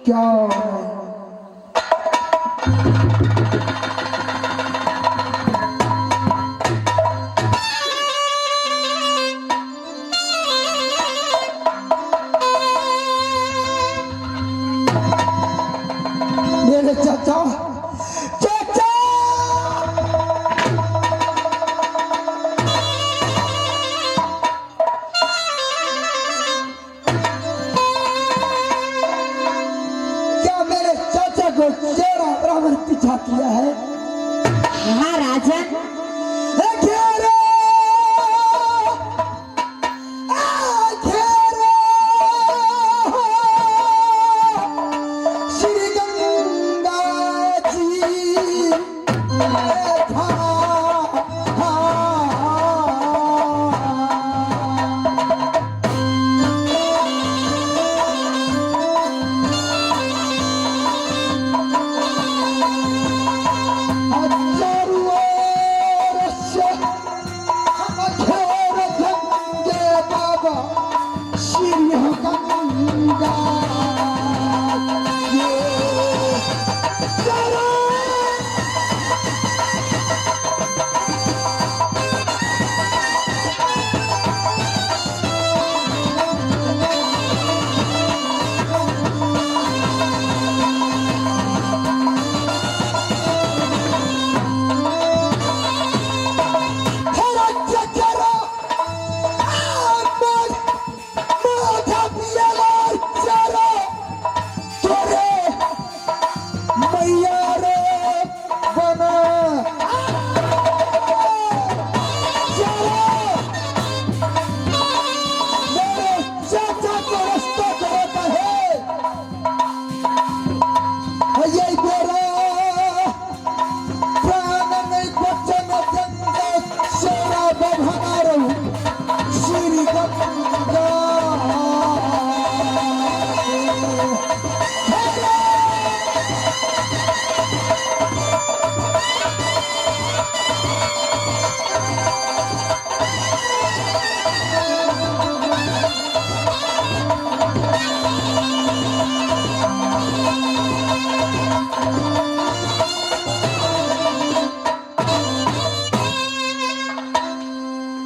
क्या मेरे चाचा चाचा क्या मेरे चाचा को चेहरा ब्राह्मण पीछा किया है? हाँ राजन,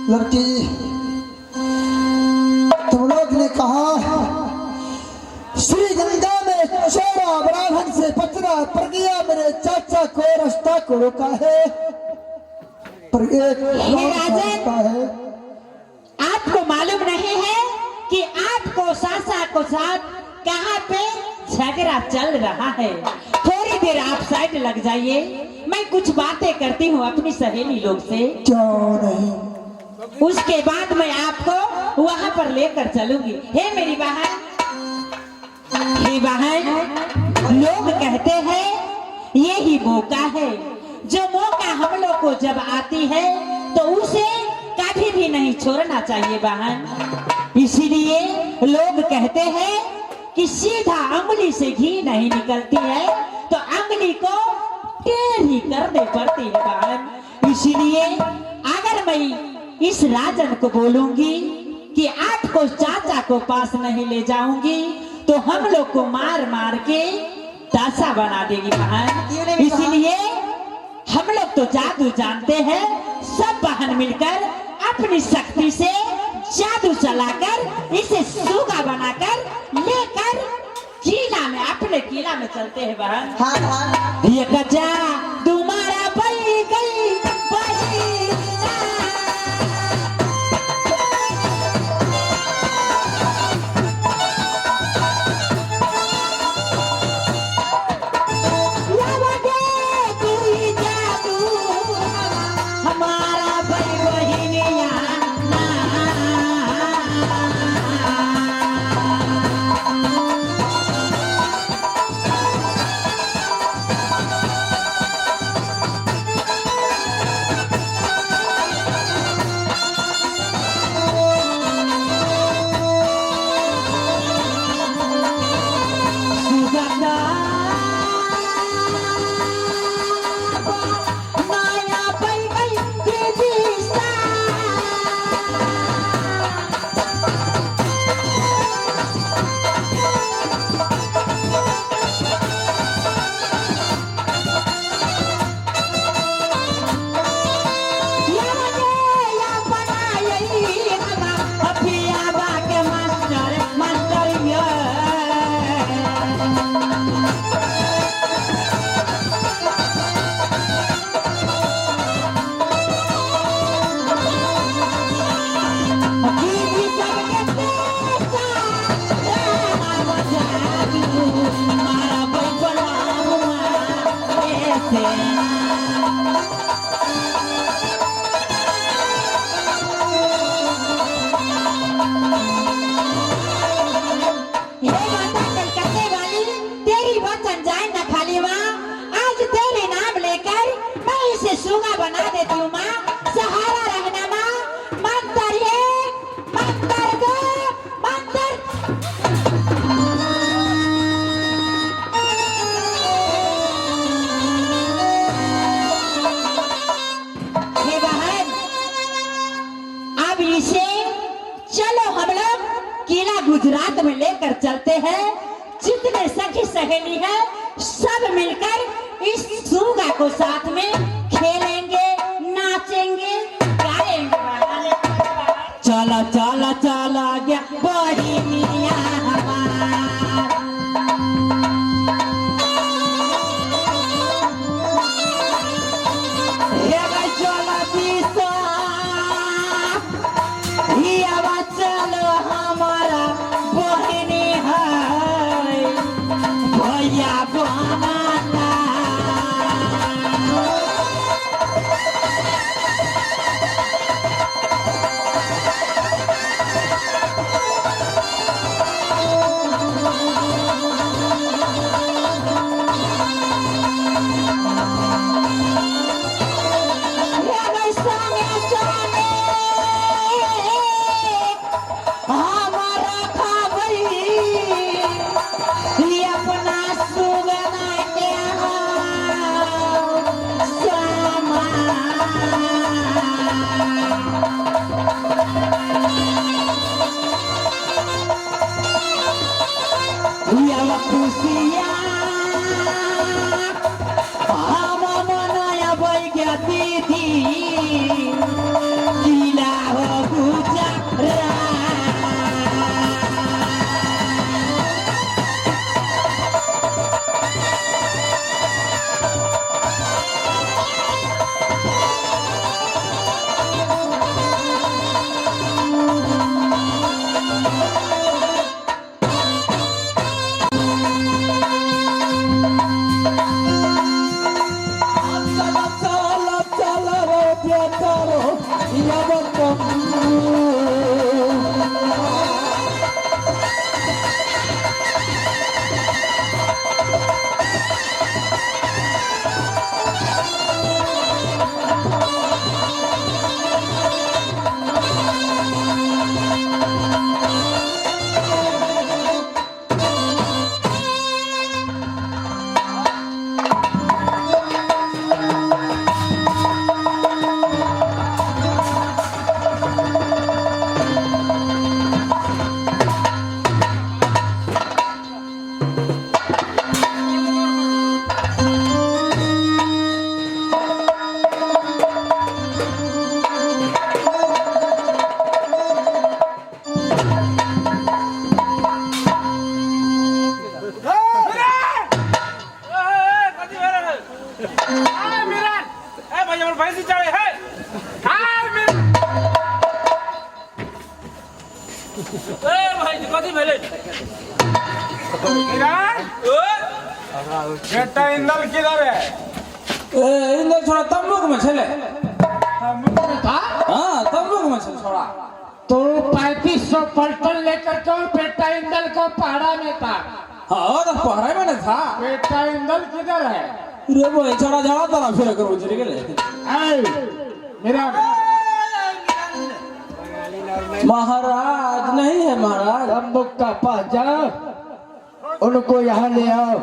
लड़की तुम लोग ने कहा श्री गंगा में चोरा ब्राह्मण से बचना पड़ गया, मेरे चाचा को रास्ता को रोका है, पर एक रास्ता है। आपको मालूम नहीं है कि आपको सासा को साथ कहाँ पे झगड़ा चल रहा है? थोड़ी देर आप साइड लग जाइए, मैं कुछ बातें करती हूँ अपनी सहेली लोग से। क्यों नहीं? उसके बाद मैं आपको वहाँ पर लेकर चलूंगी। हे मेरी बहन, हे बहन, लोग कहते हैं यही मौका है, जो मौका हम लोग को जब आती है तो उसे कभी भी नहीं छोड़ना चाहिए बहन। इसीलिए लोग कहते हैं कि सीधा अंगुली से घी नहीं निकलती है, तो अंगुली को टेढ़ी करनी पड़ती है बहन। इसीलिए अगर मैं इस राजन को बोलूंगी कि आपको चाचा को पास नहीं ले जाऊंगी तो हम लोग को मार मार के दासा बना देगी बहन। इसीलिए हम लोग तो जादू जानते हैं, सब बहन मिलकर अपनी शक्ति से जादू चलाकर इसे सूगा बनाकर लेकर किला में, अपने किला में चलते हैं बहन। हाँ हाँ। ये गजा तुम्हारा बन गई से हे माता कलकत्ते वाली, तेरी वचन जाए न खाली माँ। आज तेरे नाम लेकर मैं इसे सूगा बना देती हूँ माँ। सहारा रहना माँ। मंत्र एक, मंत्र दो, मंत्र हे बहन, अब इसे चलो हम लोग किला गुजरात में लेकर चलते हैं। जितने सखी सहेली है सब मिलकर इस सूगा को साथ में खेलेंगे, नाचेंगे, गाएंगे। चला चला चला गया बड़ी मियां हमार। ये भाई चला दिशा, ये भाई चलो हमारा बहनी है भैया बनाना। ये भाई संगे संगे हमारा खाबई, ये अपना सुगना के सामान। ये खुशियाँ हम मनाया बैठा दीदी किला हो गुजरात। चला चला चला रे प्यारो या बंदो। बेटा इंदल किधर है? इंदल छोड़ा तम्बुक में चले। था? हाँ तम्बुक में चले छोड़ा। तो 3500 पलटन लेकर क्यों बेटा इंदल को पहाड़ा में था? हाँ तो पहरे में नहीं था। बेटा इंदल किधर है? रे वो छोड़ा जड़ा तारा फिर करो चले गए। मेरा महाराज नहीं है महाराज। तंबुक का पास जाओ, उनको यहाँ ले आओ।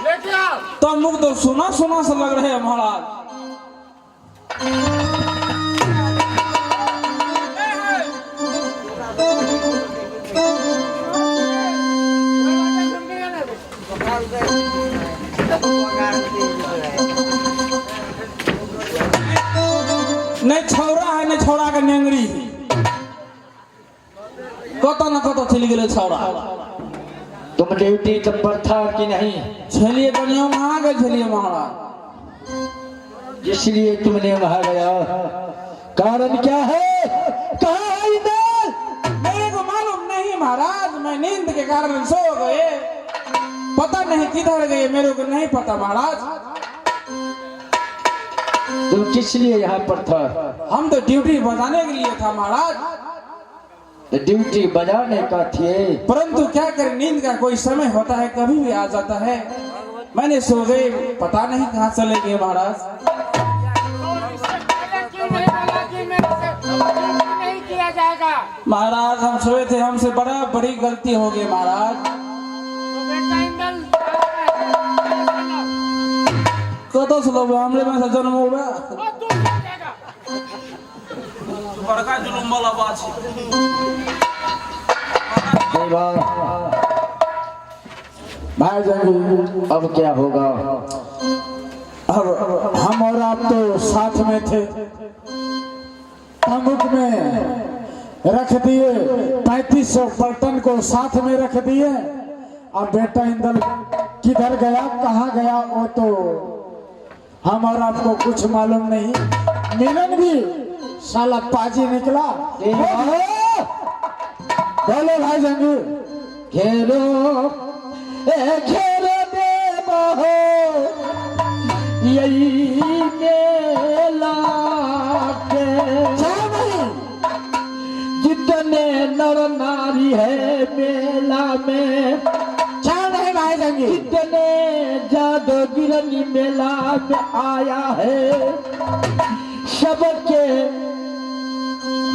लेके आओ। तम्बुक तो सुना सुना सा लग रहे हैं महाराज। नहीं छौरा है नहीं छौरा के नेंगरी कतो न कतो चली गए छौरा। तुम ड्यूटी पर था कि नहीं? छलिए बढ़िया वहां गए छलिए महाराज। इसलिए तुमने वहां गया, कारण क्या है? कहाँ है इंदल? मेरे को मालूम नहीं महाराज, मैं नींद के कारण सो गए। पता नहीं किधर गए, मेरे को नहीं पता महाराज। तुम किस लिए यहाँ पर था? हम तो ड्यूटी बजाने के लिए था महाराज। तो ड्यूटी बजाने का थी, परंतु क्या करें, नींद का कोई समय होता है, कभी भी आ जाता है। मैंने सो गए, पता नहीं कहाँ चले गए महाराज। नहीं किया जाएगा महाराज हम सोए थे, हमसे बड़ी गलती हो गई महाराज। कतो से लोग हमरे में से जन्म हो गया, बड़का जुलुम वाला बात है। भाई जान, अब क्या होगा? अब हम और आप तो साथ में थे, तमुक में रख दिए, 3500 पलटन को साथ में रख दिए। अब बेटा इंदल किधर गया, कहाँ गया, वो तो हम और आपको कुछ मालूम नहीं। मिलन भी साला पाजी निकला। बोलो भाई जंगू, घेरो घेरो देव हो यही मेला के जितने नर नारी है मेला में, भाई जंगी जितने जादूगिरनी मेला में आया है, सबके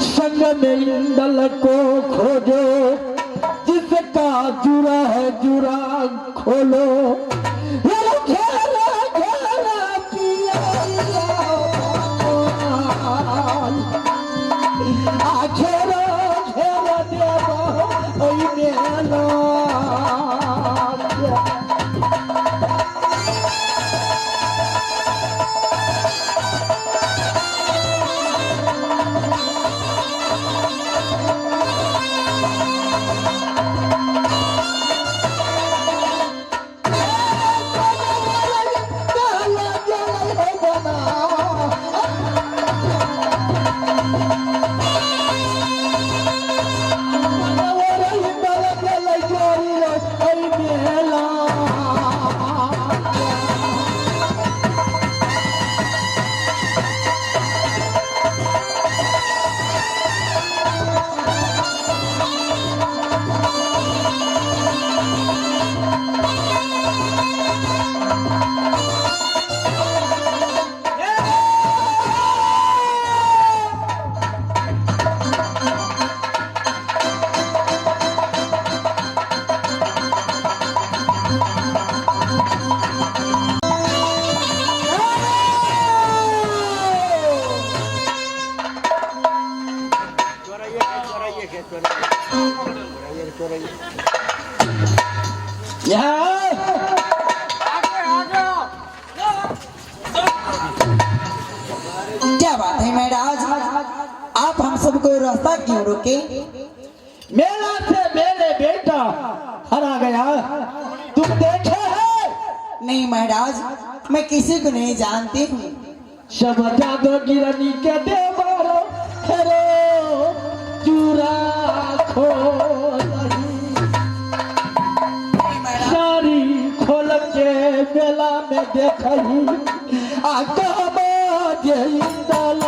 संग में इंदल को खोजो, जिसका जुरा है जुरा खोलो। घेरा घेरा पिया घेरा घेरा देव ओई मेला। क्या बात है महाराज, आप हम सबको रास्ता क्यों रोके? मेला से मेरे बेटा हरा गया, तुम देखे है? नहीं महाराज, मैं किसी को नहीं जानती हूँ। सब जादूगिरनी के देवरो हेरो चूरा खो सारी खोल के मेला में देखी आका इंदल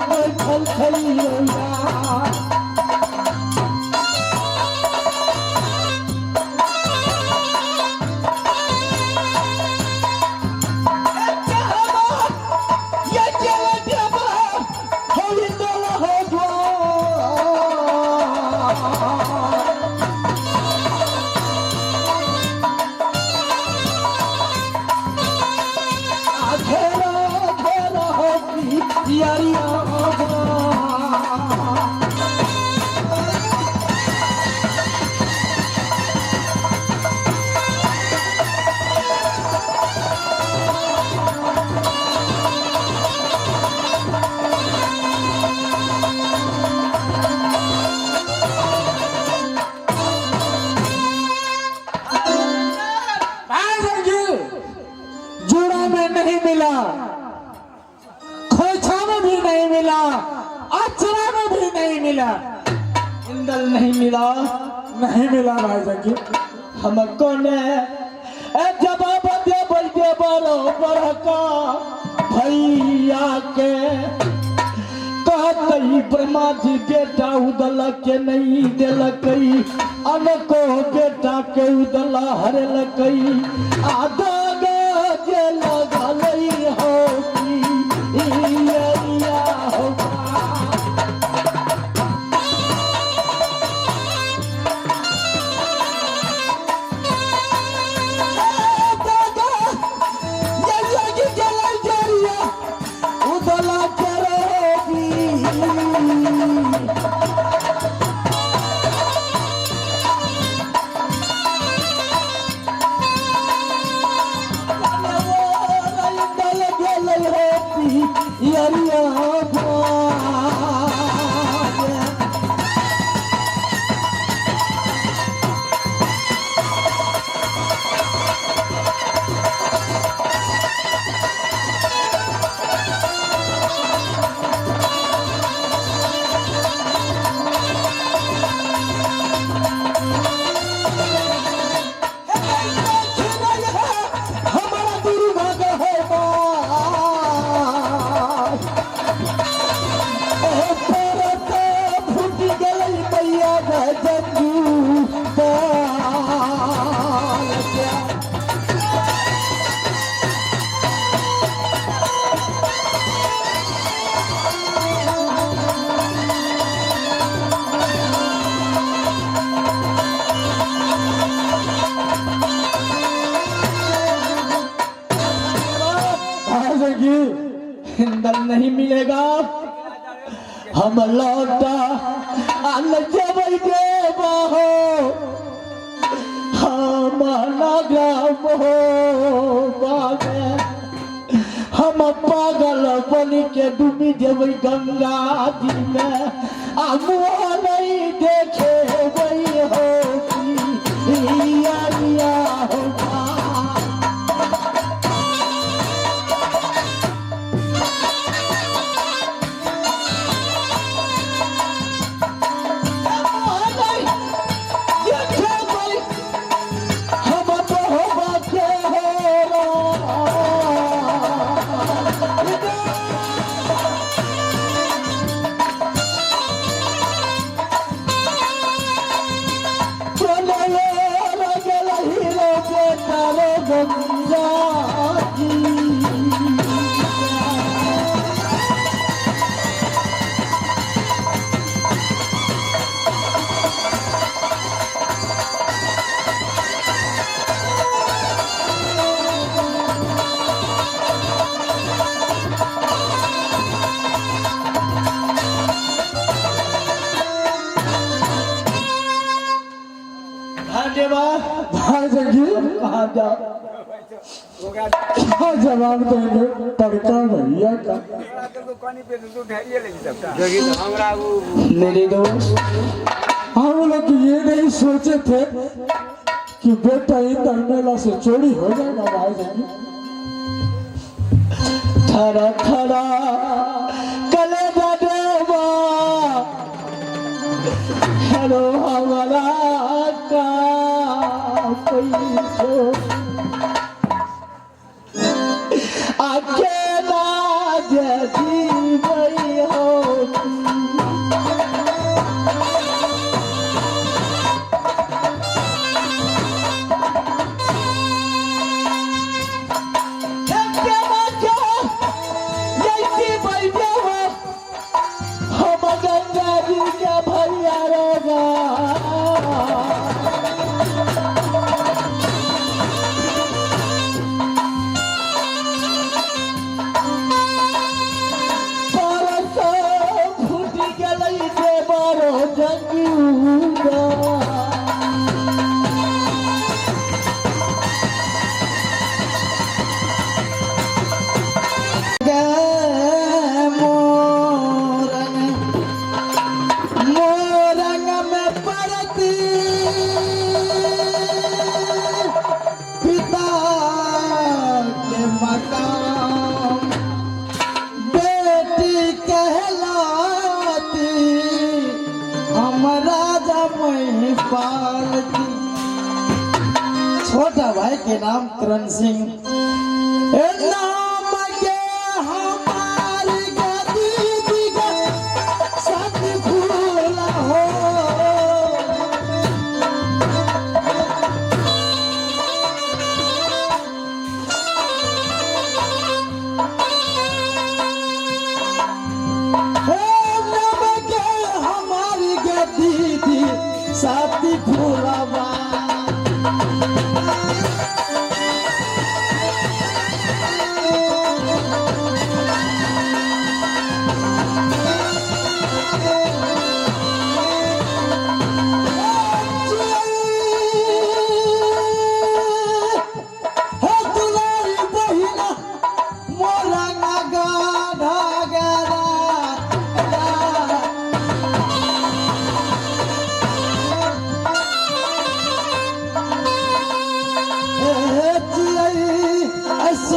बैठल खैया। जुड़ा में नहीं मिला, खोइछा में भी नहीं मिला, अचरा में भी नहीं मिला। इंदल नहीं मिला। नहीं मिला भाई जगी। हमको ने जवाब दे बोलते बड़ो बड़का भैया के कहते ब्रह्मा जी बेटा उदला के नहीं दिलकई अनको बेटा के उदला हरलकई आधा जे लगलई हो इंदल नहीं मिलेगा। हम लौटा अन जब देवा हो हम ग्राम हो बागे हम पागल बन के डूबी जब गंगा जी में मुँह नहीं देखे वही हो भाई जगी कहाँ जाओ क्या जवाब देंगे तड़का भैया का। मेरे दोस्त हम लोग ये नहीं सोचे थे कि बेटा इंदल मेला से चोरी हो जाएगा भाई जगी। थरा थरा कले देवा हेलो हमारा का अकेला जैसी गई हो हम गंगा जी के भैया रोगा बेटी कहलाती हमारा महिपाल की। छोटा भाई के नाम करण सिंह। ए नाम के हमारी गदी का सत फूला हो। साथी फूलावा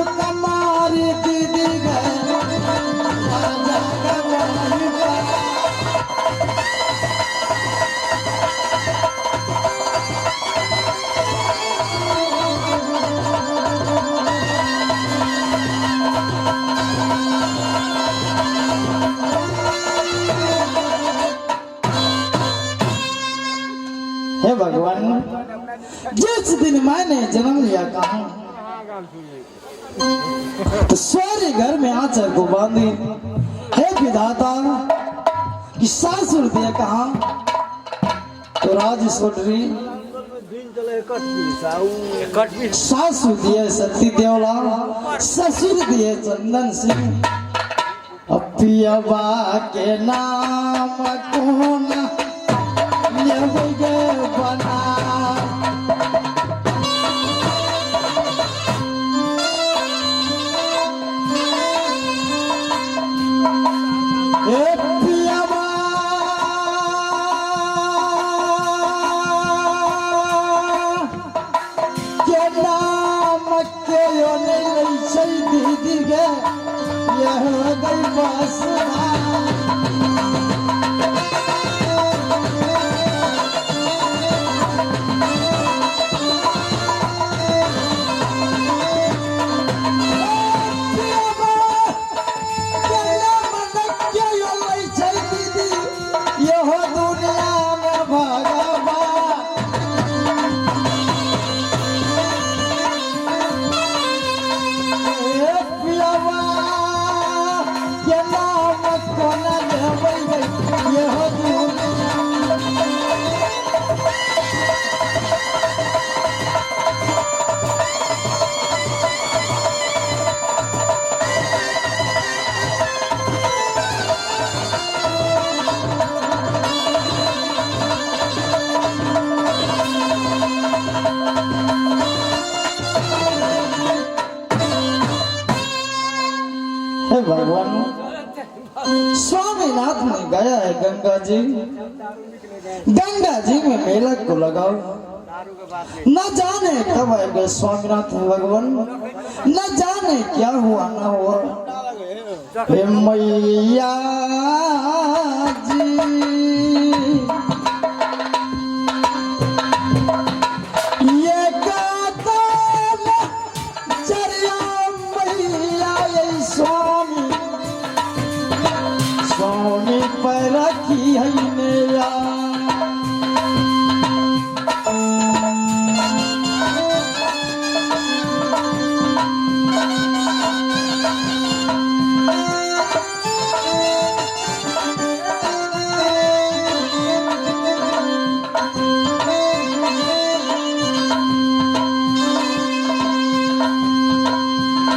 कमारी दीदी गए राजा कमारी हे भगवान, जिस दिन मैंने जन्म लिया कहा तो सारे घर में आंचल को बांधी। हे विधाता कि सासुर दिया कहा तो राजेश्वरी, सासु दिए सती देवला, ससुर दिए चंदन सिंह। पियबा के नाम कौन बना। दीदी गे यह गई बसना। हे भगवान, स्वामीनाथ ने गाया है गंगा जी, गंगा जी में मेला को लगाओ। न जाने कब आएगा स्वामीनाथ भगवान, न जाने क्या हुआ न हुआ। हे मैया जी, ये गाता चरिया मैया स्वामी, स्वामी पर रखी है मेरा।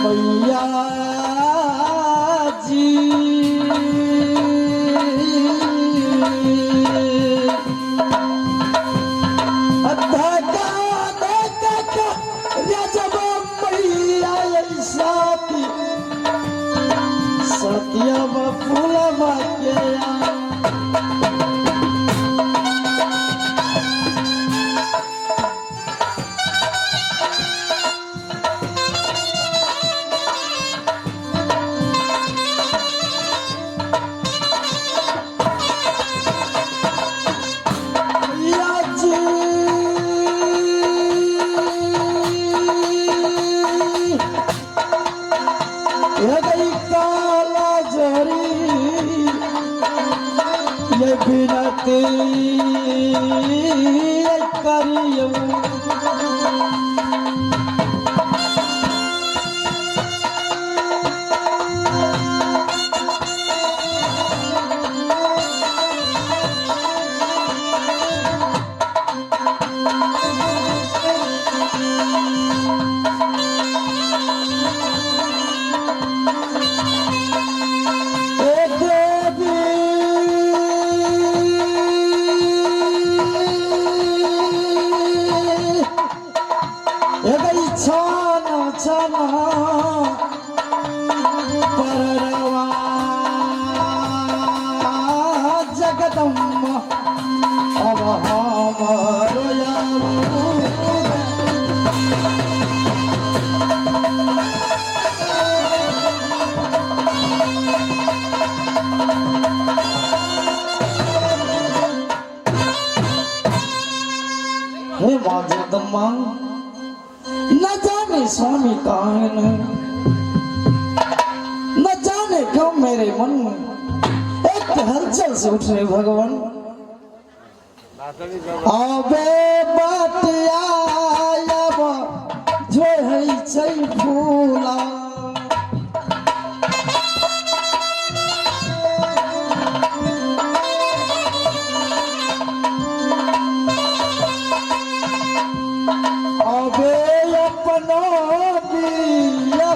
मैया जी सतिया फूलवा के या करियो जगदम्मा अब हमारो हे माँ जगदम्मा न जाने स्वामी कहाँ है न जाने क्यों मेरे मन में एक हलचल से उठ रहे भगवान अबे बात आयब जो है चई फूला अबे अपनो भी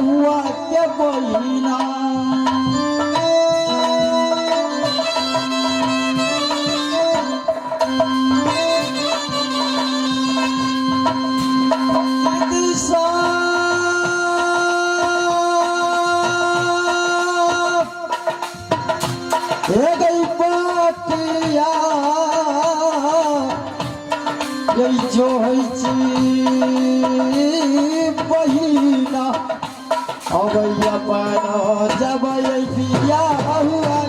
हुआ के बहिना जो बहिना अब अपन जब बिया हुआ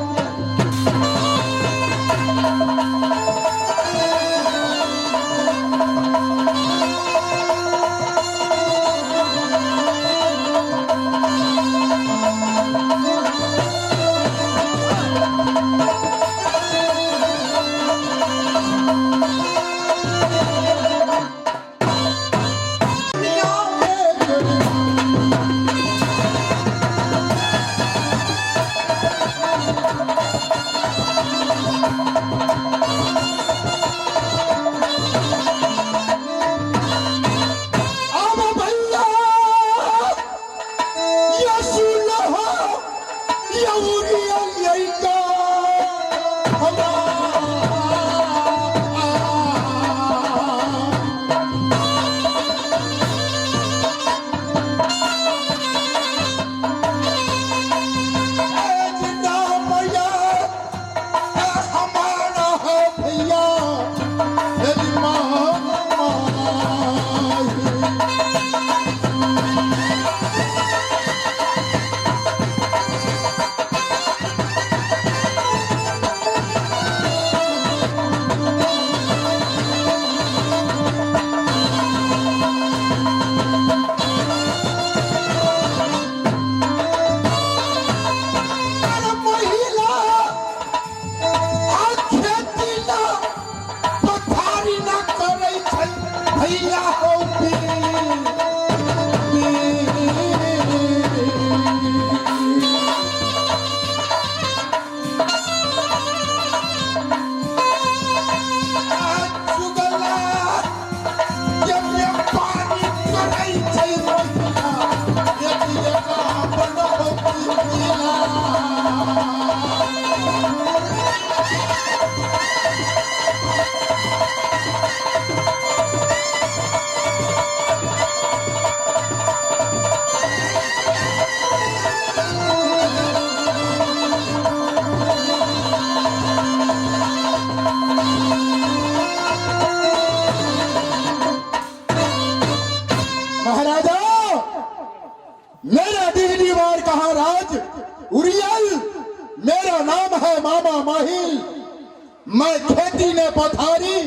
मैं खेती ने पथारी,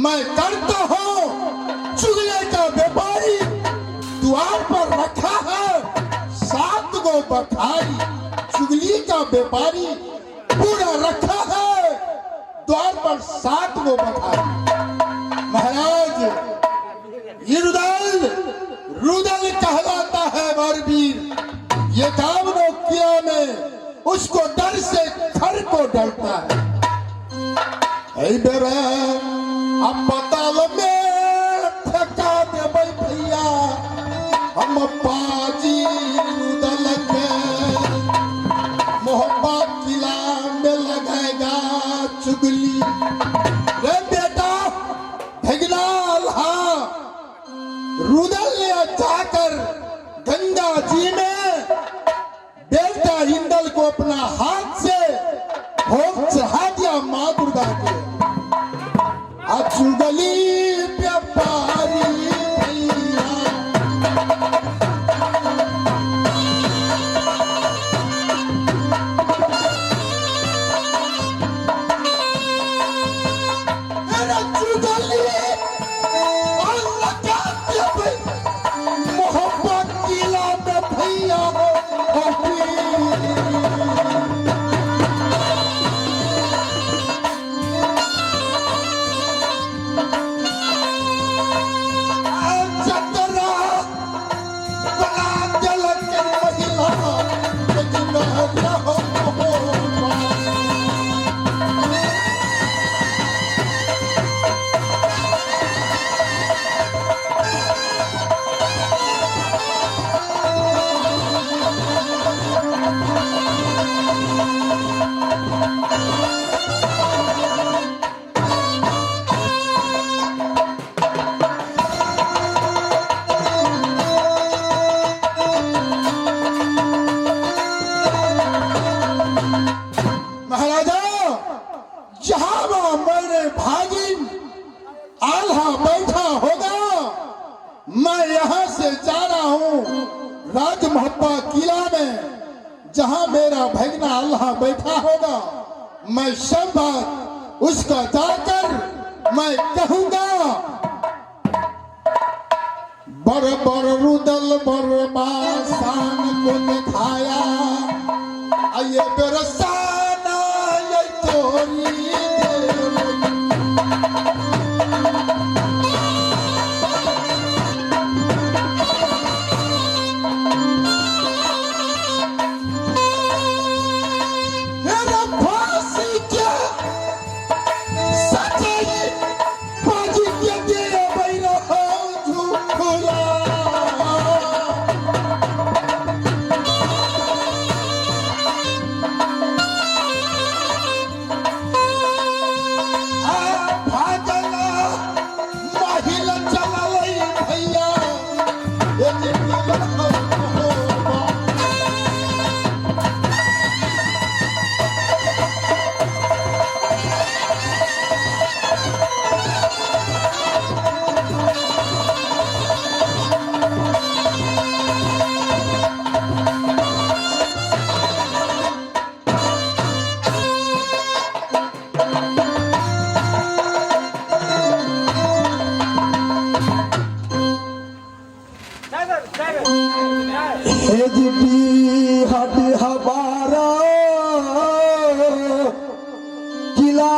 मैं करता हूँ चुगले का व्यापारी। द्वार पर रखा है 7 गो बखारी, चुगली का व्यापारी पूरा रखा है द्वार पर 7 गो बखारी। महाराज एकावनों किया में उसको डर से घर को डरता है। ऐ बेरा अब पताल में ठका दे भैया हम पाजी उदल के मोहब्बत किला में लगाएगा चुगली। रे बेटा भगनाल हाँ रुदल ने जाकर गंगा जी में बेटा हिंदल को अपना हाथ से भोग चढ़ा दिया मां दुर्गा के। चुगली व्यापारी भैया मेरा चुगली मोहब्बत किला में भैया राजमहब्बा किला में जहां मेरा भगना अल्लाह बैठा होगा मैं सब बात उसका जाकर मैं कहूंगा। बर बर रुदल बरबासान को दिखाया ये बरसाना ये चोरी हट हमारा किला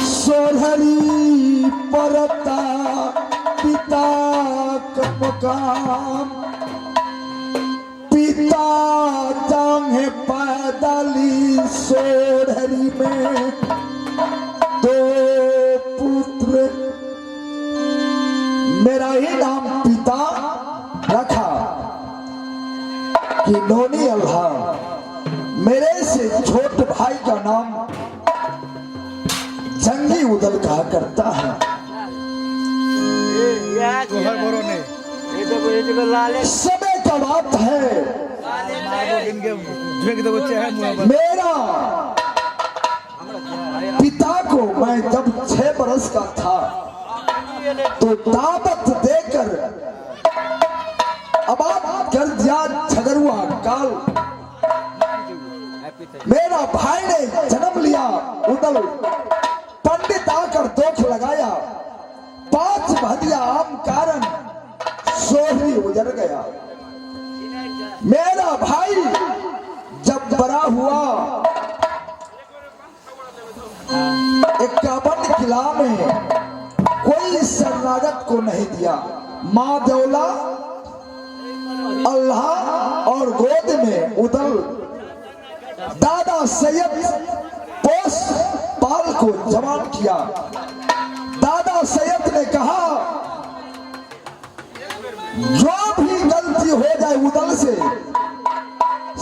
सोढ़री परता पिता का मकाम पिता जांगे पैदली सोढ़री में दो पुत्र मेरा ही नाम पिता रखा कि नोनी अल्लाह। मेरे से छोटे भाई का नाम जंगी उदल कहा करता है। समय का बात है मेरा पिता को मैं जब 6 बरस का था तो दावत देकर आबाद कर दिया झगड़ुआ काल। मेरा भाई ने जन्म लिया उदल पंडित आकर दोख लगाया 5 भदिया आम कारण सोहरी उजड़ गया। मेरा भाई जब बड़ा हुआ 51 किला में कोई शरणागत को नहीं दिया। माँ दौला अल्लाह और गोद में उदल दादा सैयद पोस पाल को जवान किया। दादा सैयद ने कहा जो भी गलती हो जाए उदल से,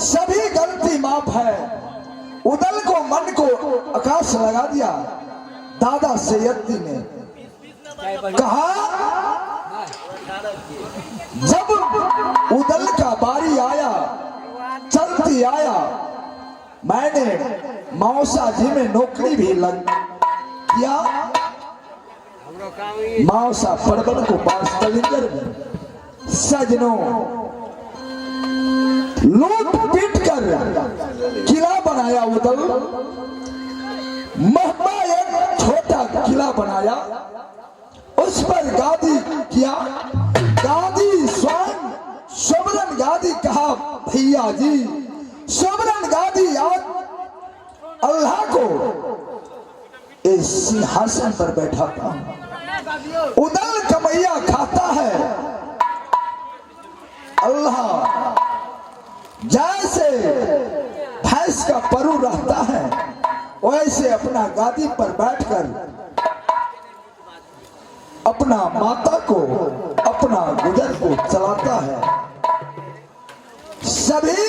सभी गलती माफ है। उदल को मन को आकाश लगा दिया। दादा सैयदी ने कहा जब उदल का बारी आया, चलती आया, मैंने मौसा जी में नौकरी भी लग किया। मौसा परगन को पास कलिंगर में सजनों लूट पीट कर किला बनाया। उदल महबा एक छोटा किला बनाया, उस पर गादी किया। गादी स्वयं सोबरन गादी कहा भैया जी, सोबरन गादी याद अल्लाह को इस सिंहासन पर बैठाता हूं। उदल कमैया खाता है। अल्लाह जैसे भैंस का परू रहता है वैसे अपना गादी पर बैठकर अपना माता को, अपना गुजर को चलाता है। सभी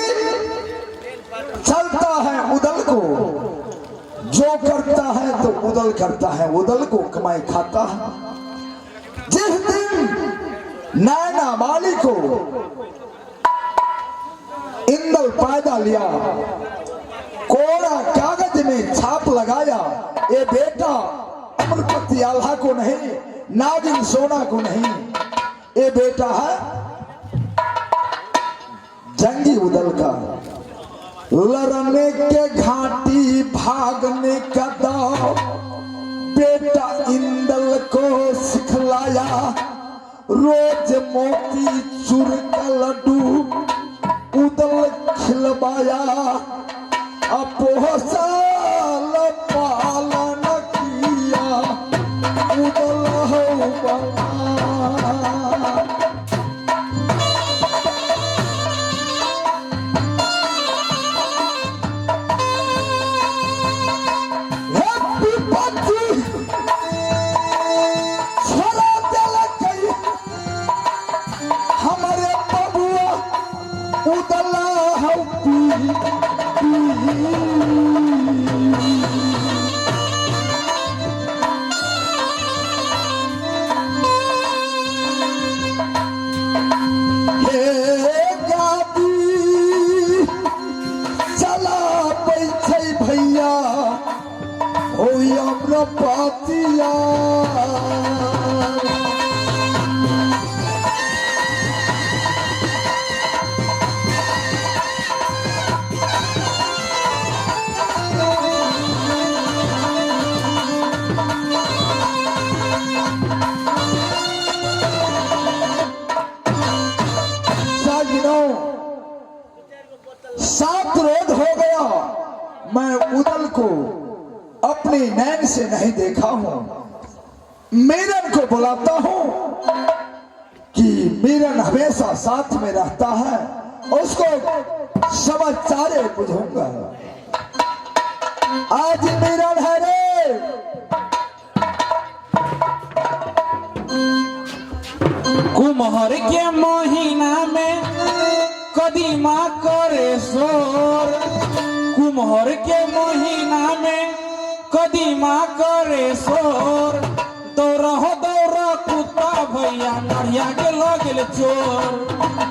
चलता है उदल को, जो करता है तो उदल करता है, उदल को कमाई खाता है। जिस दिन नैना माली को इंदल पैदा लिया, कोरा कागज में छाप लगाया, ये बेटा अमरपति आल्हा को नहीं, नागिन सोना को नहीं, ये बेटा है जंगी उदल का। लड़ने के घाटी भागने का दाव बेटा इंदल को सिखलाया। रोज मोती चूर का लड्डू उदल खिलवाया। अपोहसाल पालन किया उदल हो बना। हमारे बबुआ उदला भैया हो अमरपतिया। सात रोज हो गया मैं उदल को अपनी नैन से नहीं देखा हूं। मीरन को बुलाता हूं कि मीरन हमेशा साथ में रहता है, उसको समाचार बुझूंगा। आज मीरन है रे, कुम्हर के महीना में कदीमा करे शोर। कुम्हर के महीना में कदीमा करे शोर। दौड़ह दौड़ कुत्ता भैया नढ़िया के लगल चोर।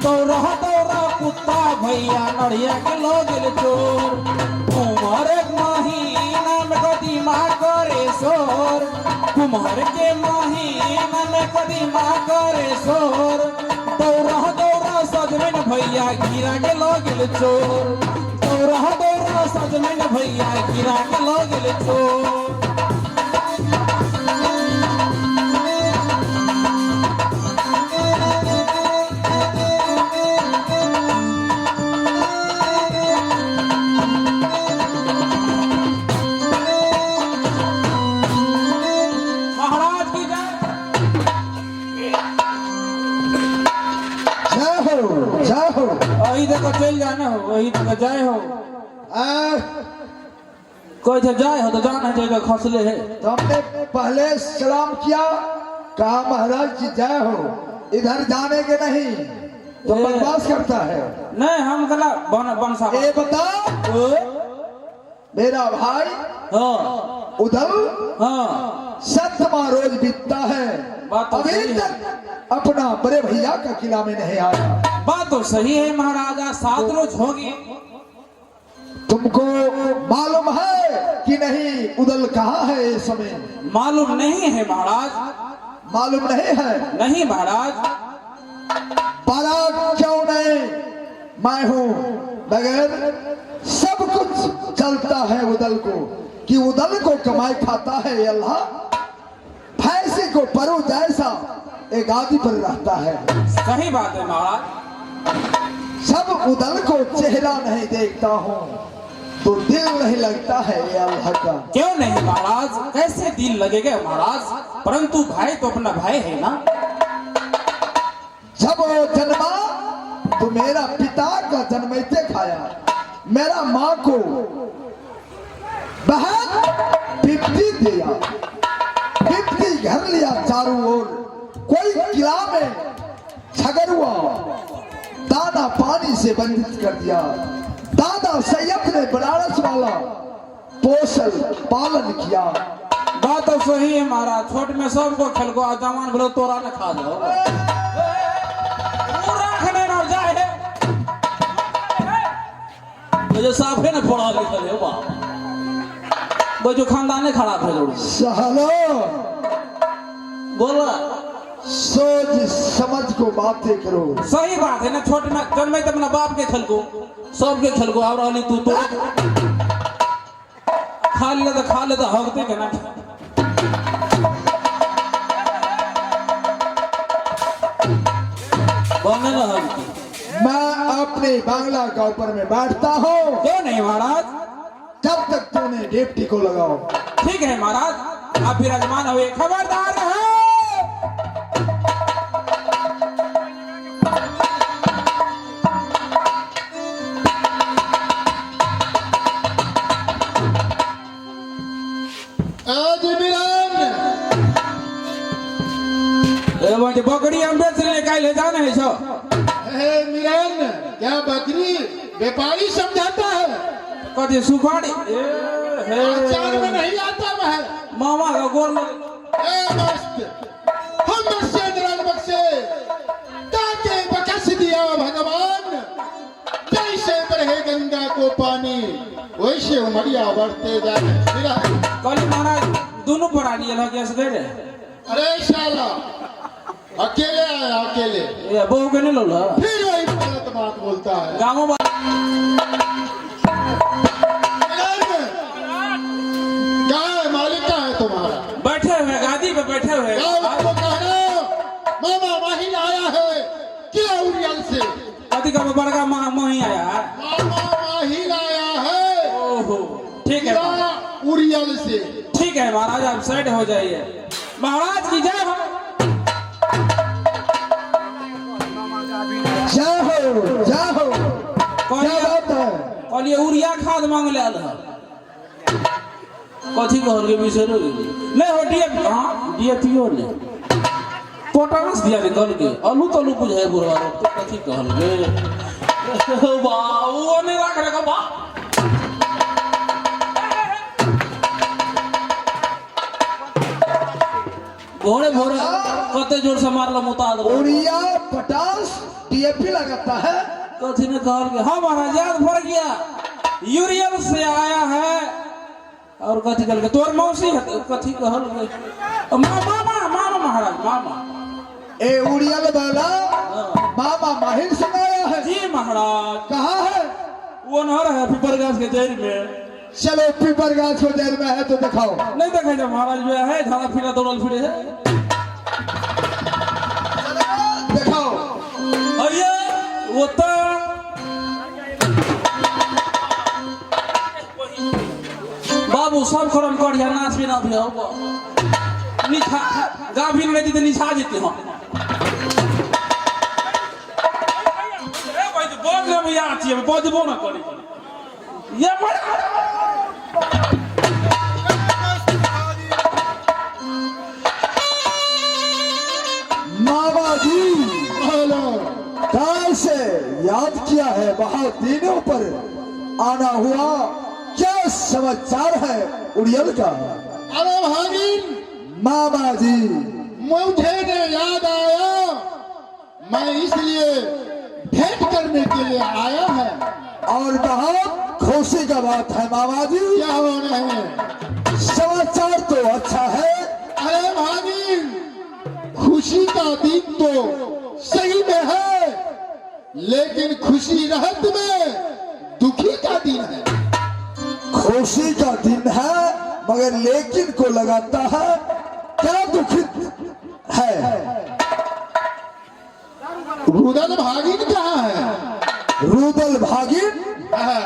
दौड़ह दौड़ कुत्ता भैया नढ़िया के लगल चोर। कुम्हर के महीना में कदीमा करे शोर। कुम्हर के महीना में कदीमा करे शोर। दौड़ह दौड़ सजमन भैया गिरा के लगल चोर। दौड़ह दौड़ सजमन भैया गिरा के लगल चोर। महाराज की जय। वही तो जाए हो आ, कोई तो जाए हो तो जाना चाहिए खसले है तो हमने पहले सलाम किया, कहा महाराज जी जय हो, इधर जाने के नहीं तो ए। बकवास करता है। नहीं हम गला बन सा ये बता, मेरा भाई हाँ उधर हाँ 7वां रोज बीतता है, बात तो अभी सही है। तक अपना बड़े भैया का किला में नहीं आया। बात तो सही है महाराजा 7 रोज होगी। तुमको मालूम है कि नहीं उदल कहाँ है इस समय? मालूम नहीं है महाराज। मालूम नहीं है? नहीं महाराज। परा क्यों नहीं? मैं हूँ, मगर सब कुछ चलता है उदल को, कि उदल को कमाई खाता है अल्लाह, फैसे को परो जैसा एक आदि पर रहता है। सही बात है महाराज। सब उदल को चेहरा नहीं देखता हूँ तो दिल नहीं लगता है ये अल्लाह का। क्यों नहीं महाराज, कैसे दिल लगेगा महाराज, परंतु भाई तो अपना भाई है ना। जब वो जन्मा तो मेरा पिता का जन्मैते खाया, मेरा माँ को बहुत पिप्ती दिया, पिप्ती घर लिया चारों ओर, कोई किला में छगरुआ दाना पानी से वंचित कर दिया। दादा सैयद ने बनारस वाला पोषण पालन किया। बात तो सही है महाराज। छोट में सबको खेल को जवान बोलो तोरा न खा जाओ। पूरा खने न जाए मुझे साफे न पढ़ा लिखा है बाप, वो जो खानदान खराब है जोड़ सहलो बोला। सोच समझ को बातें करो। सही बात है ना। छोट में जन्मे तो अपना बाप के खेल को सबके खेल को और रहली तू तो खा ले तो हकते के ना। बोलने ना हकती। मैं अपने बांग्ला का ऊपर में बैठता हूँ, क्यों नहीं महाराज। जब तक तूने डेप्टी को लगाओ। ठीक है महाराज, आप विराजमान हुए, खबरदार है। आज मिलन बकरी हम बेच ले काल ले जाना है छो। हे मिलन, क्या बकरी व्यापारी समझाता है? कथी सुपारी आचार में नहीं आता महल। मामा का गोर में ए मस्त, हम बख्शे दराज बख्शे, ताके बकस दिया भगवान, जैसे बरहे गंगा को पानी वैसे उमरिया बढ़ते जाए। कल महाराज दोनों पढ़ा लिए ना कैसे गए। अरे शाला अकेले आया, अकेले ये बहू के नहीं लोला फिर वही गलत बात बोलता है। गाँव में क्या है, मालिक का है तुम्हारा? बैठे हुए गादी पे बैठे हुए। क्या उसको कहना मामा माहिर आया है क्या उरियल से? कथी का बड़का मही आया है। मामा माहिर आया है ओहो ठीक है क्या उरियल से? ठीक है महाराज, आप साइड हो जाइए। महाराज की जय हो। जाओ क्या बात है? कहलिए उरिया खाद मांग ले आल कथी कहल के विषय नहीं हो डीएपी। हाँ डीएपी हो ने पोटास दिया के कल के अलू तलू बुझाए बुढ़वा तो कथी कहल के वाह वो नहीं रख रे बा। भोरे भोरे कते जोर से मारला मुता दो। उड़िया पटास डीएपी लगाता है। कथी ने कहल के हाँ महाराज याद पड़ गया, यूरियल से आया है। और कथी कहल के तोर मौसी है। कथी कहल के मामा मामा महाराज मामा। ए उड़ियल वाला मामा माहिर से आया है। जी महाराज। कहाँ है? वो नहर है पीपर गाछ के जड़ में। चलो पीपर गाछ को जेल में है तो दिखाओ। नहीं देखे जब महाराज जो है झाड़ा फिरा दौड़ल फिरे है। दिखाओ। अये वो तो बाबू सब करम करिया नाच भी ना भी हो निछा गाभिन में तो निछा जेते हम। ए भाई तो बोल एकरे में या छिए बजबो ना करी ये बड़ा मामा जी कैसे याद किया है, बहुत दिनों पर आना हुआ, क्या समाचार है उड़ियल का? अरे भागिन, मामा जी मुझे ने याद आया, मैं इसलिए भेंट करने के लिए आया है। और बहुत खुशी का बात है मामा जी। क्या हो रहे हैं? समाचार तो अच्छा है। अरे भागिन, खुशी का दिन तो सही में है, लेकिन खुशी रहत में दुखी का दिन है। खुशी का दिन है मगर लेकिन को लगाता है, क्या दुखित है? रुदल भागिन कहाँ है? रुदल भागिन, हाँ,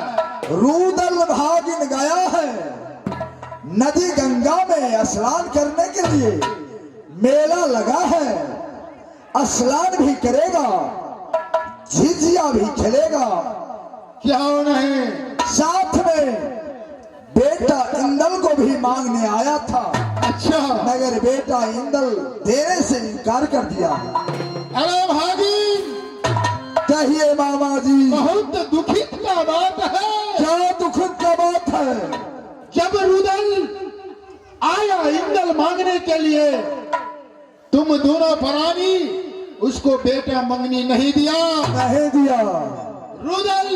रुदल भागिन गया है नदी गंगा में स्नान करने के लिए। मेला लगा है, स्नान भी करेगा, झिझिया भी खेलेगा। क्या हो नहीं? साथ में बेटा इंदल को भी मांगने आया था, अच्छा, मगर बेटा इंदल देने से इनकार कर दिया। अरे भागिन, कहिए मामा जी, बहुत दुखित का बात है। क्या दुखद का बात है? जब रुदल आया इंदल मांगने के लिए, तुम दोनों प्राणी उसको बेटा मंगनी नहीं दिया। नहीं दिया। रुदल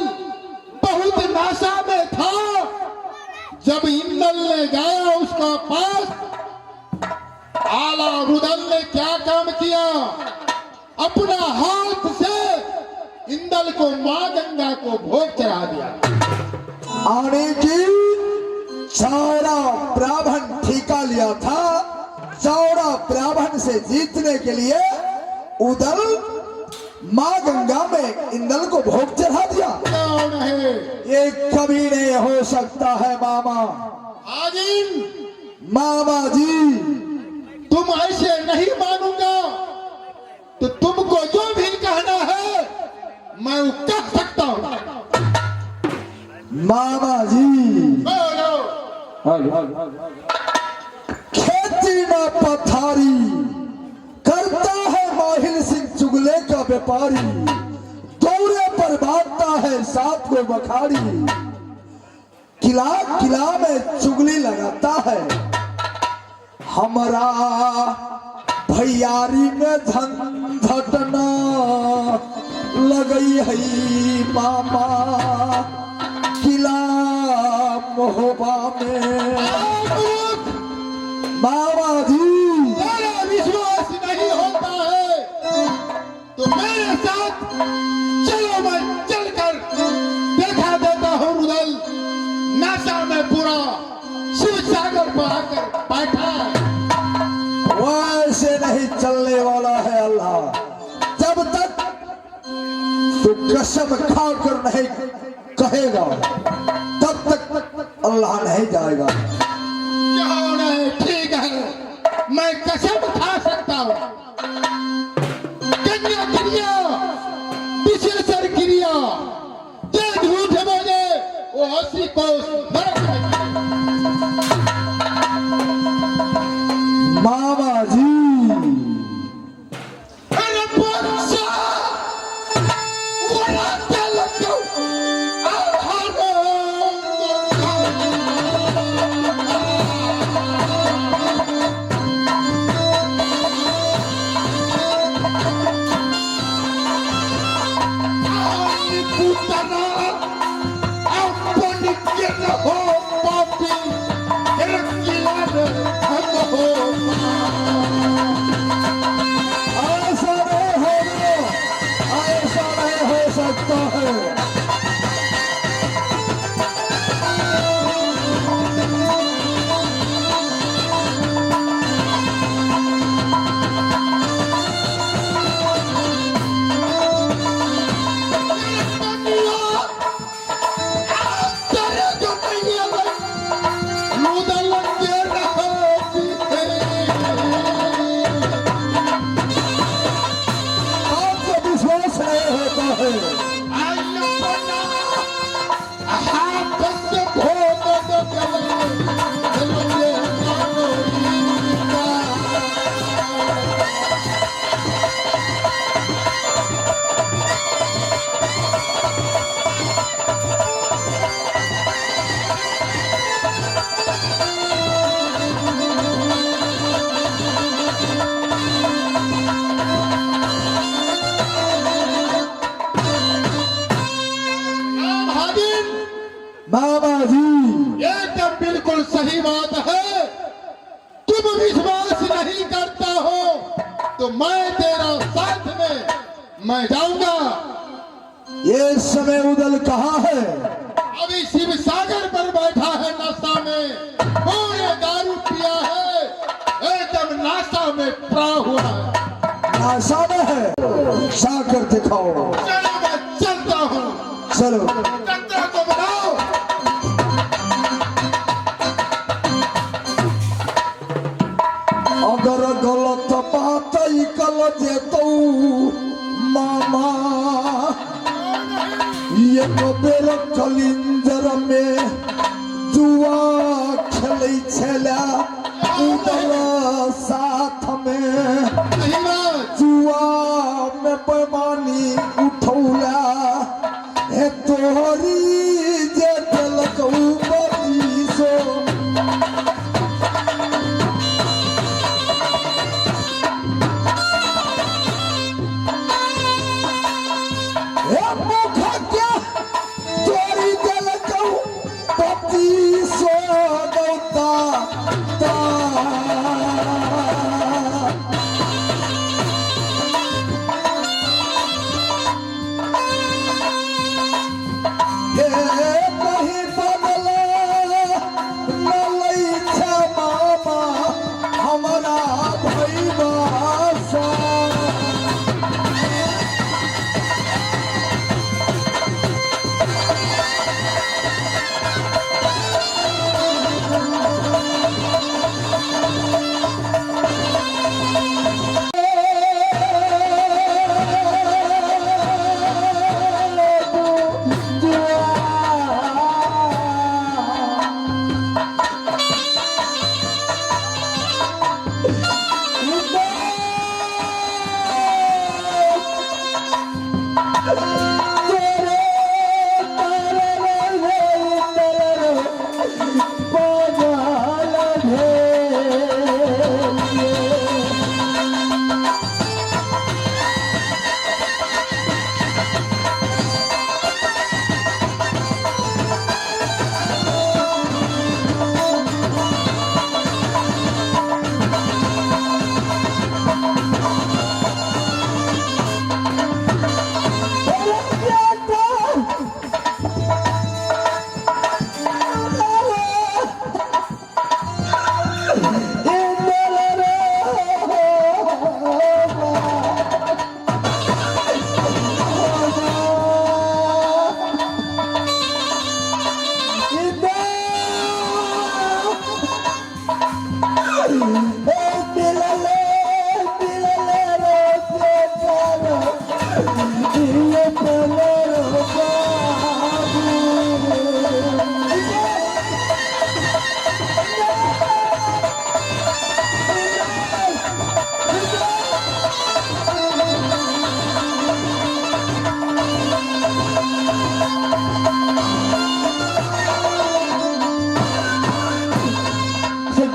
बहुत नाशा में था। जब इंदल ने गया उसका पास, आला रुदल ने क्या काम किया, अपना हाथ से इंदल को मां गंगा को भोग चढ़ा दिया। आने की चौड़ा ब्राह्मण ठेका लिया था, चौड़ा ब्राह्मण से जीतने के लिए उदल मां गंगा में इंदल को भोग चढ़ा दिया। कौन है? ये कभी नहीं हो सकता है मामा। आजिम, मामा जी तुम ऐसे नहीं मानूंगा तो तुमको जो भी कहना है मैं वो कह सकता हूं। मामा जी, बोलो। खेती न पथारी करता है माहिल सिंह चुगले का व्यापारी, दौरे पर बांटता है साथ को बखाड़ी, किला किला में चुगली लगाता है। हमारा भैयारी में झंझटना लगई है मामा, किला मोहबा में। मामा जी तेरा विश्वास नहीं होता है तो मेरे साथ चलो, मैं चलकर देखा देता हूँ। रुदल नासा में पूरा शिव सागर पर आकर बैठा है। वैसे नहीं चलने वाला है अल्लाह। जब तक तू कसम खाकर नहीं कहेगा तब तक अल्लाह नहीं जाएगा। क्या होना है? ठीक है, मैं कसम खा सकता हूँ। कन्या क्रिया, विशेषर क्रिया, जे झूठ बोले वो 80 कोस नरक में जाए। मामा जी अरे बच्चा, वरा चल जाओ। विश्वास नहीं करता हो तो मैं तेरा साथ में मैं जाऊंगा। ये समय उदल कहाँ है? अभी शिव सागर पर बैठा है नशा में, पूरे दारू पिया है, एकदम नाशा में पड़ा हुआ है। आशा में है, साकर दिखाओ। चलो मैं चलता हूँ। चलो चंद्रा को बनाओ। अगर गलत बात कल जेतौ मामा, ये बेर कलिंजर में जुआ खेलै छला उदल साथ में, नहीं राज, जुआ में पैमानी उठौला हे तोहरी जे देलकौ बतीसो। हे मुखा क्या तोरी देलकौ बतीसो गौता ता। कहीं बदले न लै छै मामा हमरा भैया सा।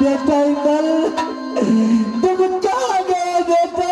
बेटा इंदल तुम कहाँ गए बेटा?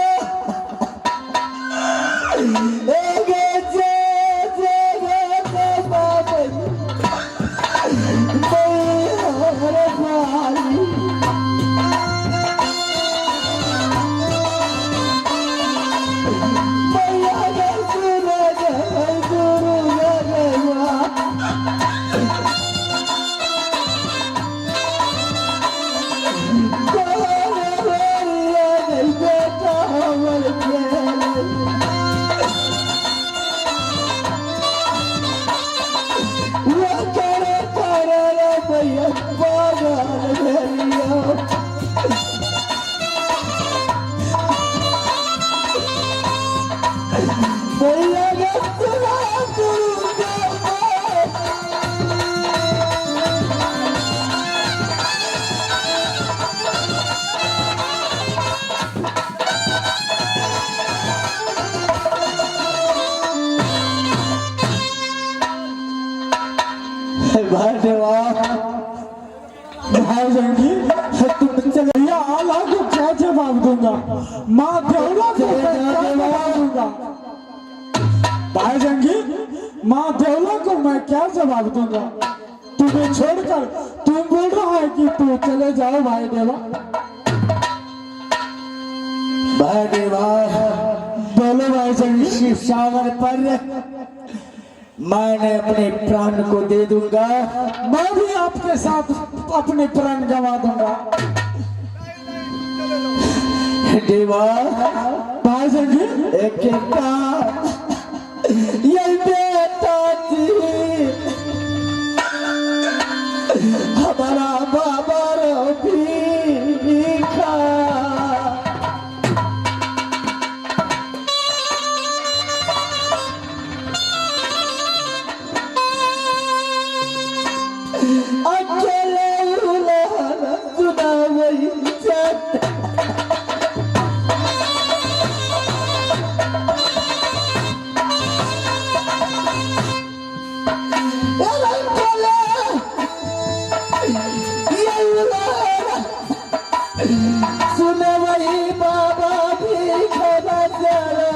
भाई जंगी तुम चले आला को क्या जवाब दूंगा? माँ देवला को क्या जवाब दूंगा? भाई जंगी माँ देवला को मैं क्या जवाब दूंगा? तुम्हें छोड़कर तुम बोल रहा है कि तू चले जाओ भाई देवा। भाई वाह, बोलो भाई जंगी की सावर पर मैंने अपने प्राण को दे दूंगा। मैं भी आपके साथ अपने प्राण गंवा दूंगा। देवा भाई जंगी, एक ये बेटा जी हमारा बाबा रो भीखा। अकेले उलहन सुना वही चट सुने वही बाबा भी खबा चलो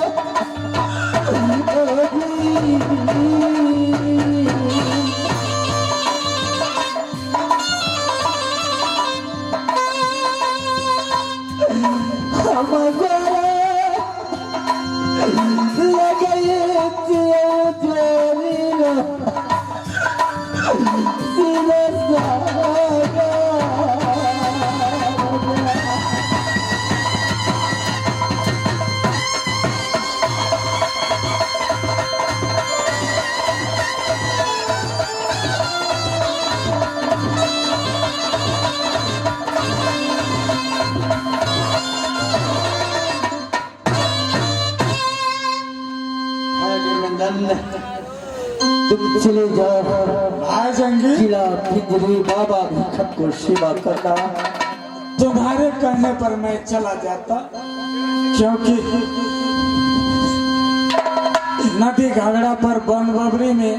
तुम चले जाओ भाई जंगी, किला पिंजरी बाबा भिखम को सेवा करना। तुम्हारे कहने पर मैं चला जाता, क्योंकि नदी घाघरा पर बनबबरी में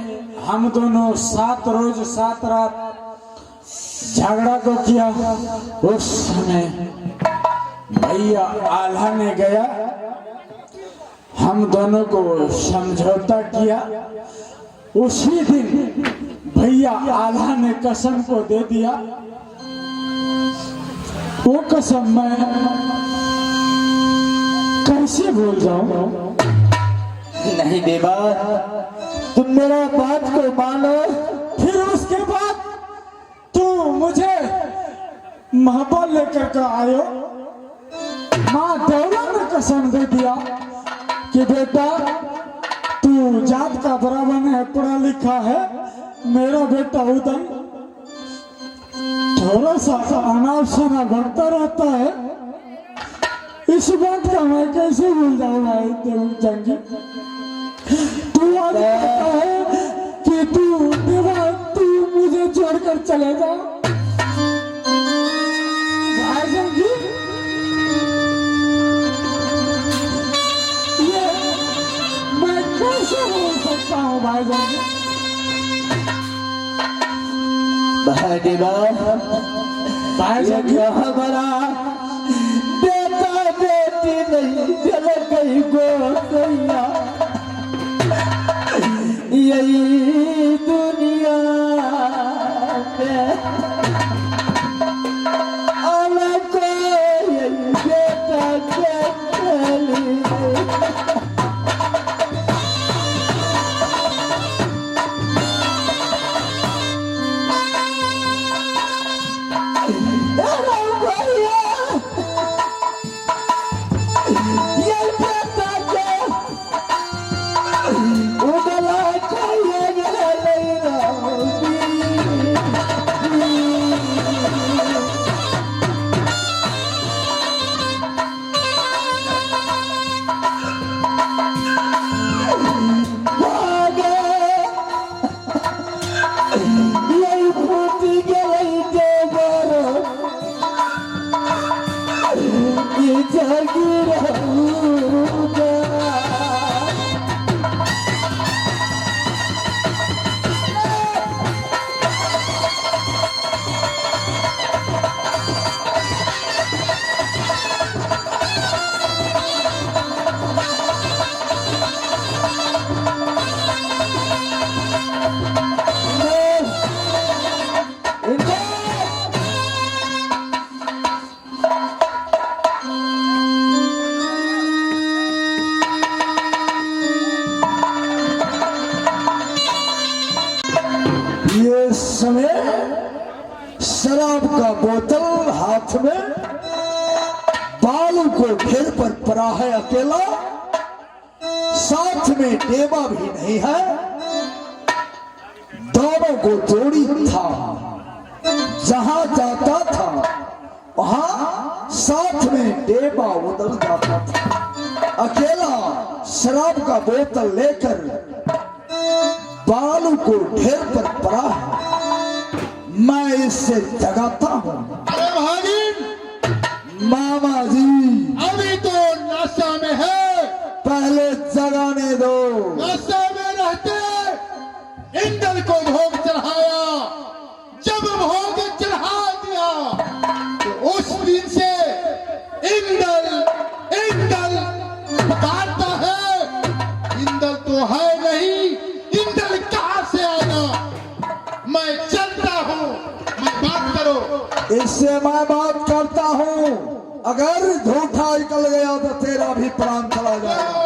हम दोनों 7 रोज 7 रात झगड़ा को किया। उस समय भैया आल्हा ने गया, हम दोनों को समझौता किया। उसी दिन भैया आल्हा ने कसम को दे दिया। वो कसम मैं कैसे भूल जाऊं? नहीं देवा, तुम मेरा बात को मानो। फिर उसके बाद तू मुझे महबूब लेकर के आयो। माँ दौला ने कसम दे दिया कि बेटा तू जात का बराबर है, पढ़ा लिखा है। मेरा बेटा उदय थोड़ा सा अनाप शनाप भटकता रहता है। इस बात का मैं कैसे भूल जाऊँ भाई जंगी? तू आज कहता है कि तू मुझे छोड़कर चले जा। भाई जंगी, ये मैं कैसे बोल सकता हूँ भाई जंगी? भाई देवा, भाई जंगी, हमारा बेटा बेटी नहीं जल गई गोसैया। यही दुनिया में अलग कोई बेटा के चली। पड़ा है अकेला, साथ में देवा भी नहीं है। दोनों को जोड़ी था, जहां जाता था वहां साथ में देवा उधर जाता था। अकेला शराब का बोतल लेकर बालू को ढेर पर पड़ा है। मैं इससे जगाता हूँ। अरे भागिन, मामा जी अभी तो नशा में है, पहले जगाने दो। नशा में रहते इंद्र को भोग चढ़ाया। जब भोग चढ़ा दिया तो उस दिन से इंद्र पुकारता है। इंद्र तो है नहीं, इंद्र कहां से आया? मैं चलता हूँ, मैं बात करो। इससे मैं बात करता हूँ। अगर झूठा निकल गया तो तेरा भी प्राण चला जाएगा।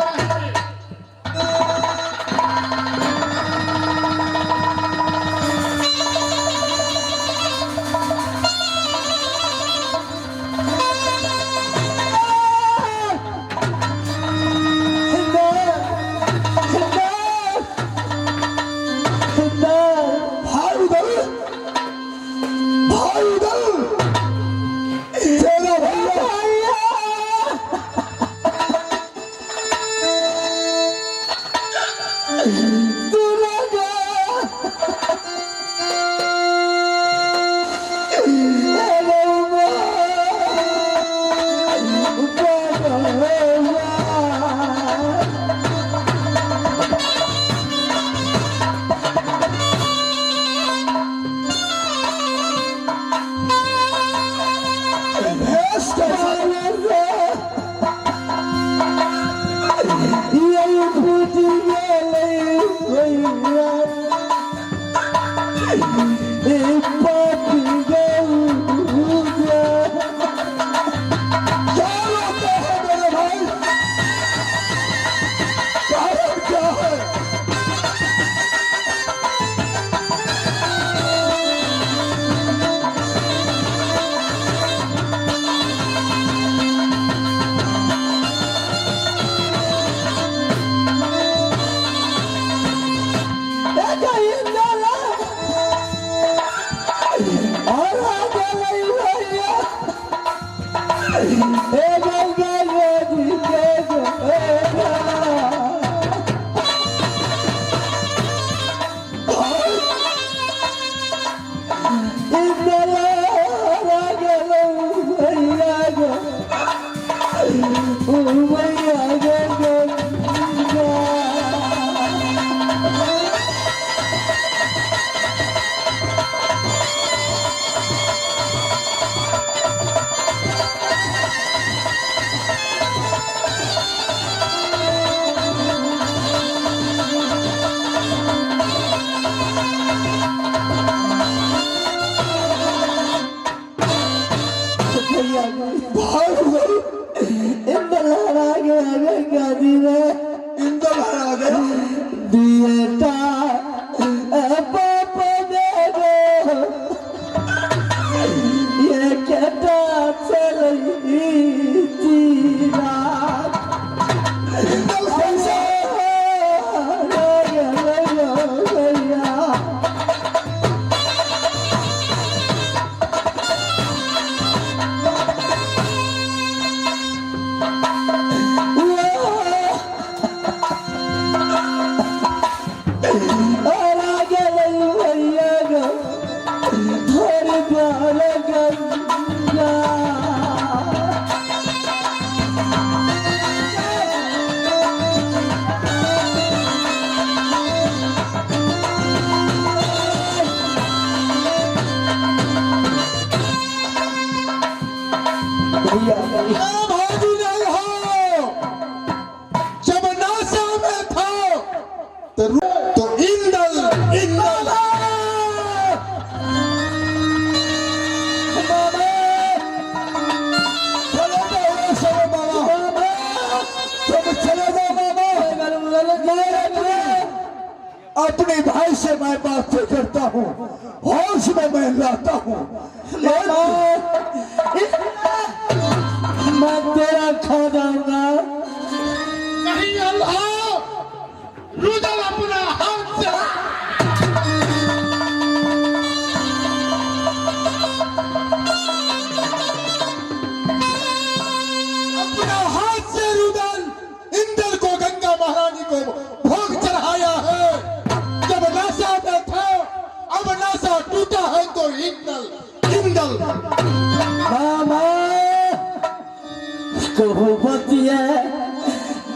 भागी नहीं हो। जब नासा में था तो इंद्र अपने भाई से मैं बात करता हूँ, होश में मैं लाता हूँ। मैं तेरा खा जाऊंगा। मामा कहो बतिया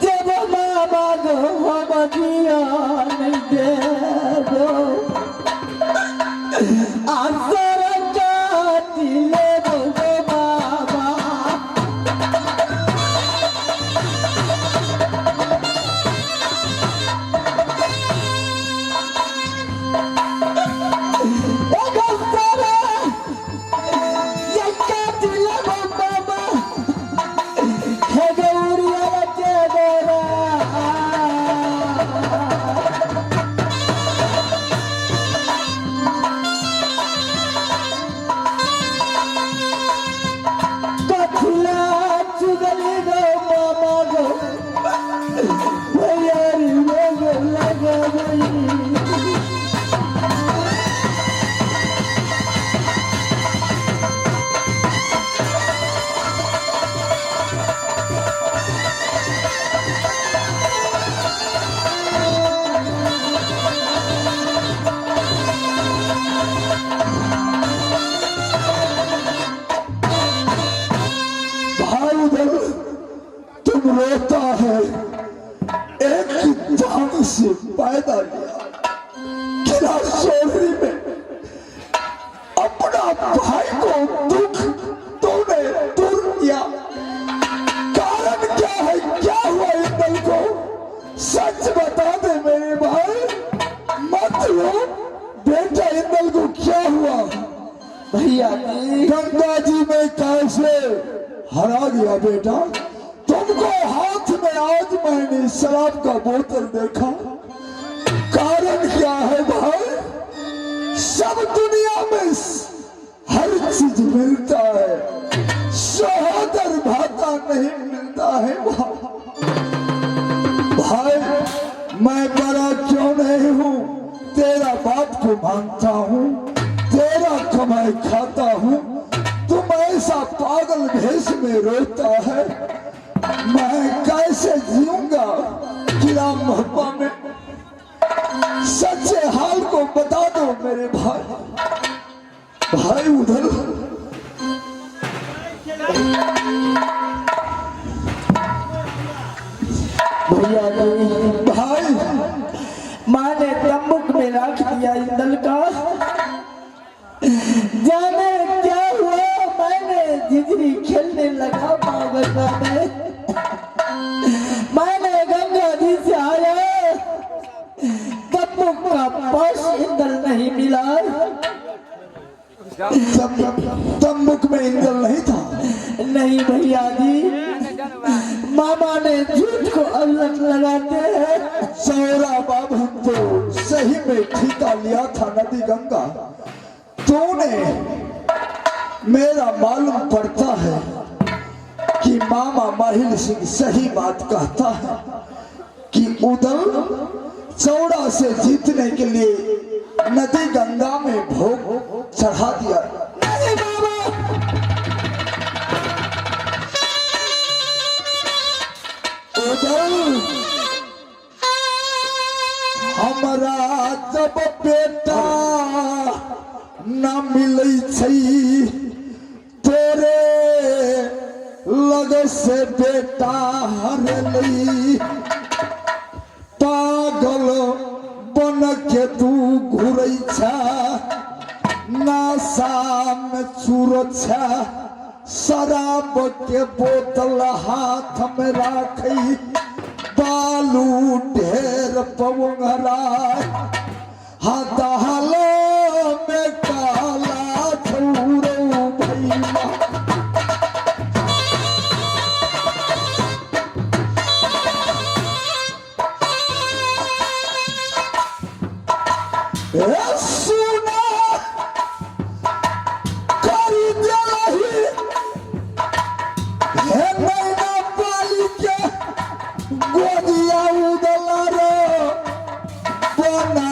जब मामा कहो बतिया नहीं देबो आसर काटिले बोगे बाबा तुम रोता है एक जान से पैदा लिया किला सोहरी में अपना भाई को दुख तूने दूर किया कारण क्या है क्या हुआ इंदल को सच बता दे मेरे भाई मत रो बेटा इंदल को क्या हुआ भैया गंगा जी में कैसे हरा गया बेटा तुमको हाथ में आज मैंने शराब का बोतल देखा कारण क्या है भाई सब दुनिया में हर चीज मिलता है सहोदर भाता नहीं मिलता है भाई मैं बड़ा क्यों नहीं हूँ तेरा बाप को मानता हूँ तेरा कमाई खाता हूँ तुम ऐसा पागल भेष में रोता है मैं कैसे जीऊंगा किला मोहब्बा में सच्चे हाल को बता दो मेरे भाई उधर भैया भाई माँ ने तम्बुक में रख दिया इंदल का जाने क्या हुआ मैंने जिगरी खेलने लगा पागल में मैंने गंगा जी से आया तम्बुक का बस इंदल नहीं मिला तम्बुक में इंदल नहीं था नहीं भैया जी मामा ने झूठ को अल्लत लगाते हैं सौरा बाबू तो सही में ठेका लिया था नदी गंगा तूने मेरा मालूम पड़ता है कि मामा माहिल सिंह सही बात कहता है कि उदल चौड़ा से जीतने के लिए नदी गंगा में भोग चढ़ा दिया नहीं बाबा उदल हमारा जब बेटा न मिलै छै तेरे लग से बेटा हरलै पागल बन के तू घुरै छ नशा में चूर छ शराब के बोतल हाथ में राखै बालू ढेर पवंगरा हाथ हलो में काला छौरो भैया सुना करी दिलही हे नैना पाली के गोदिया उदला रो बना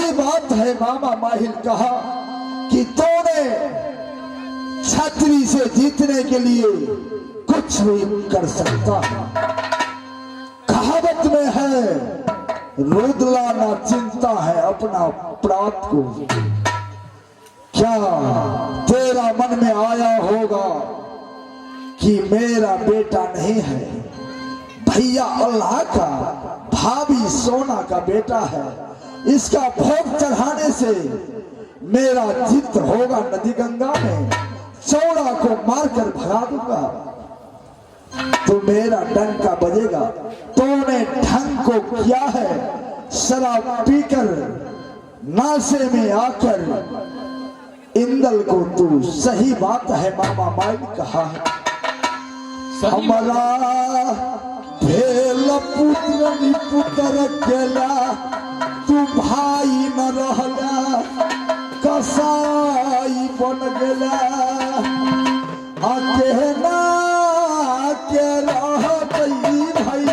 सही बात है मामा माहिल कहा कि तूने छतरी से जीतने के लिए कुछ भी कर सकता है। कहावत में है रुदला ना चिंता है अपना प्रात को। क्या तेरा मन में आया होगा कि मेरा बेटा नहीं है, भैया अल्लाह का, भाभी सोना का बेटा है। इसका भोग चढ़ाने से मेरा चित्त होगा नदी गंगा में, चौड़ा को मारकर भगा दूंगा तो मेरा डंका बजेगा। तूने ढंग को किया है शराब पीकर, नाशे में आकर इंदल को तू सही बात है मामा माई कहा है। हमारा भेल पुत्र पुत्र गेला तू भाई न रहला, कसाई बन गेला आ कहना के रह गई भाई।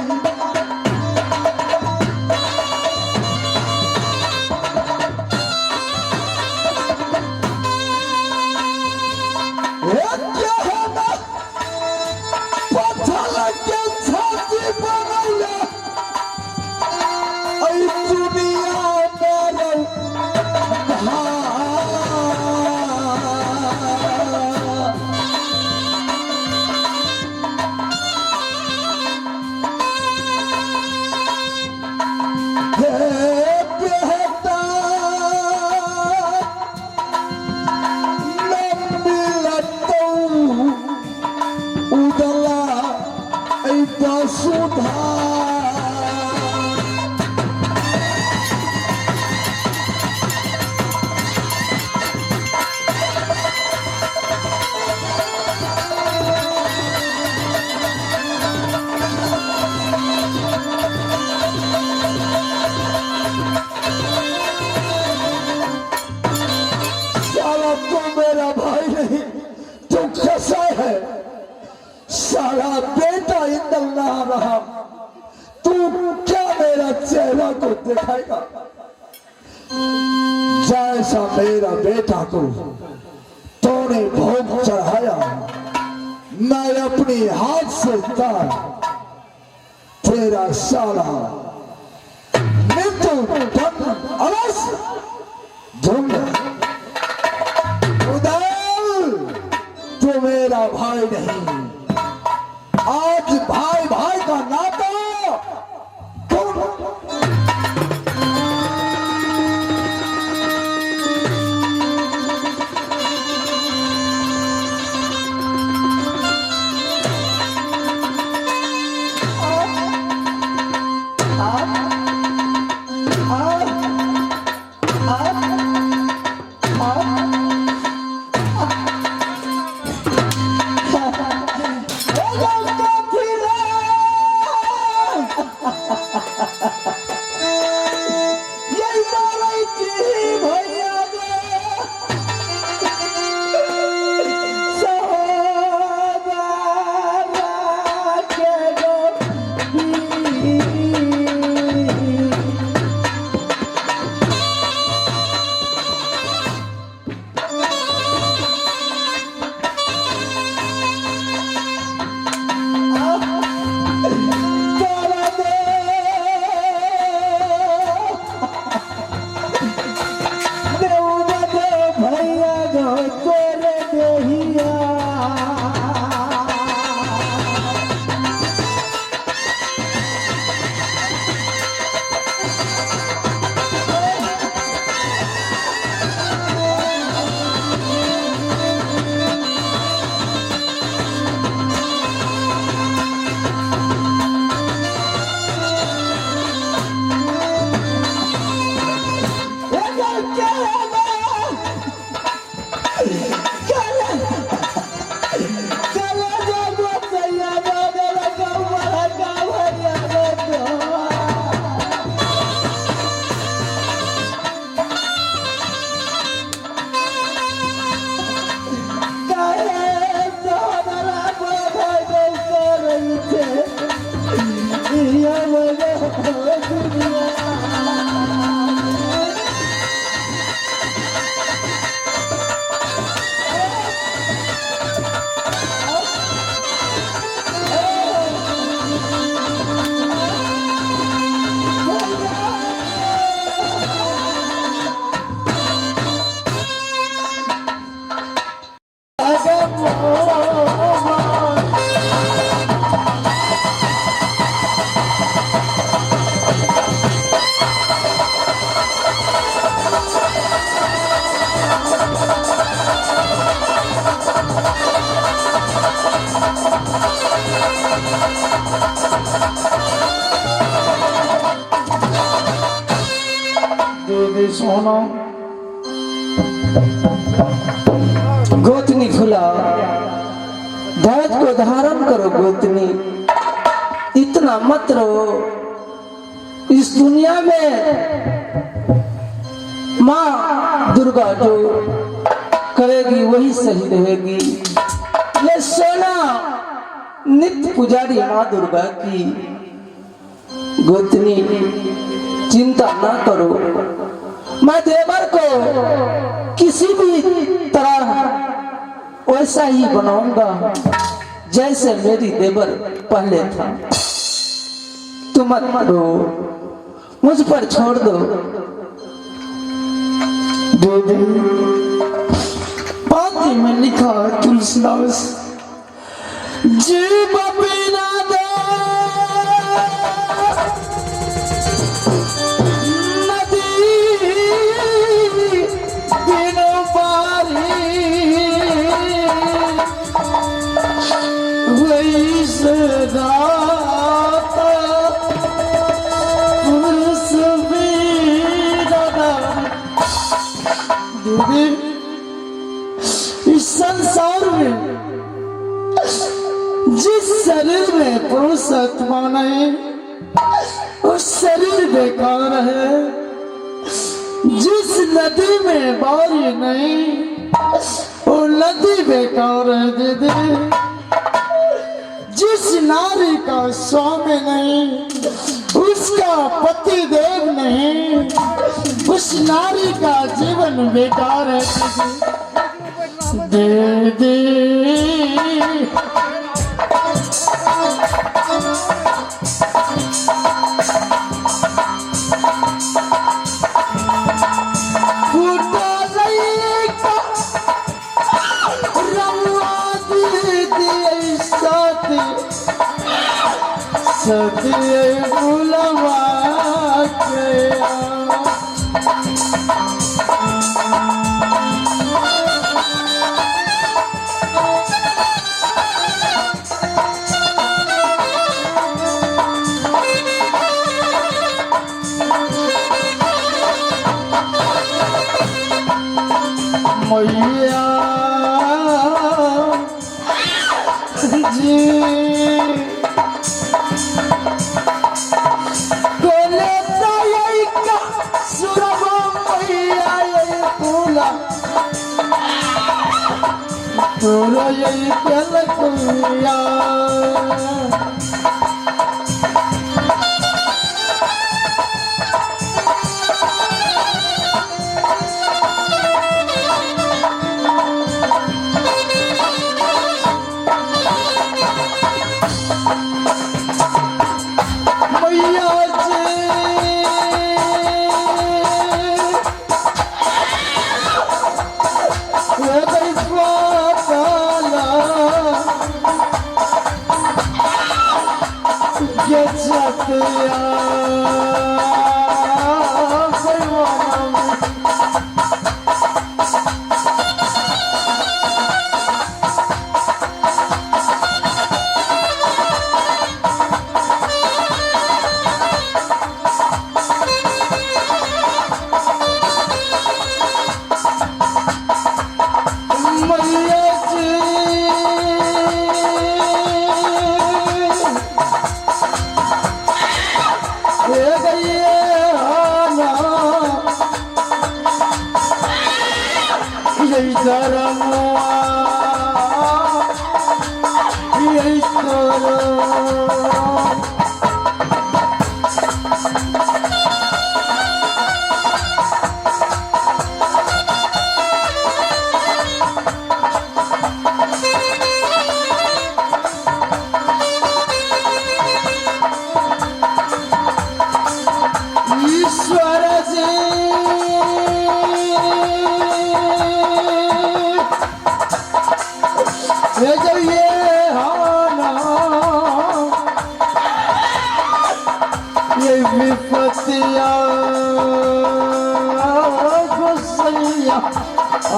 सारा बेटा इंदल ना रहा, तू क्या मेरा चेहरा को दिखाएगा? जैसा मेरा बेटा को तूने भोग चढ़ाया, मैं अपने हाथ से तार तेरा साला मृत्यु दंड अवश्य दूंगा। उदल तू मेरा भाई नहीं, आज भाई भाई का नाता सोना गोतनी फुला धैर्य को धारण करो गोतनी, इतना मत रहो। इस दुनिया में माँ दुर्गा जो करेगी वही सही रहेगी। ये सोना नित्य पुजारी माँ दुर्गा की। गोतनी चिंता ना करो, मैं देवर को किसी भी तरह वैसा ही बनाऊंगा जैसे मेरी देवर पहले था। तुम मत रो, मुझ पर छोड़ दो। पाती में लिखा तुलसीदास, जीव बिना दे इस संसार में जिस शरीर में पुरुष आत्मा नहीं उस शरीर बेकार है। जिस नदी में बारी नहीं वो नदी बेकार है दीदी। जिस नारी का स्वामी नहीं उसका पति देव नहीं, उस नारी का जीवन बेकार है दीदी। सतिये बुलवा के मैया जी तोरा यही पहले कुया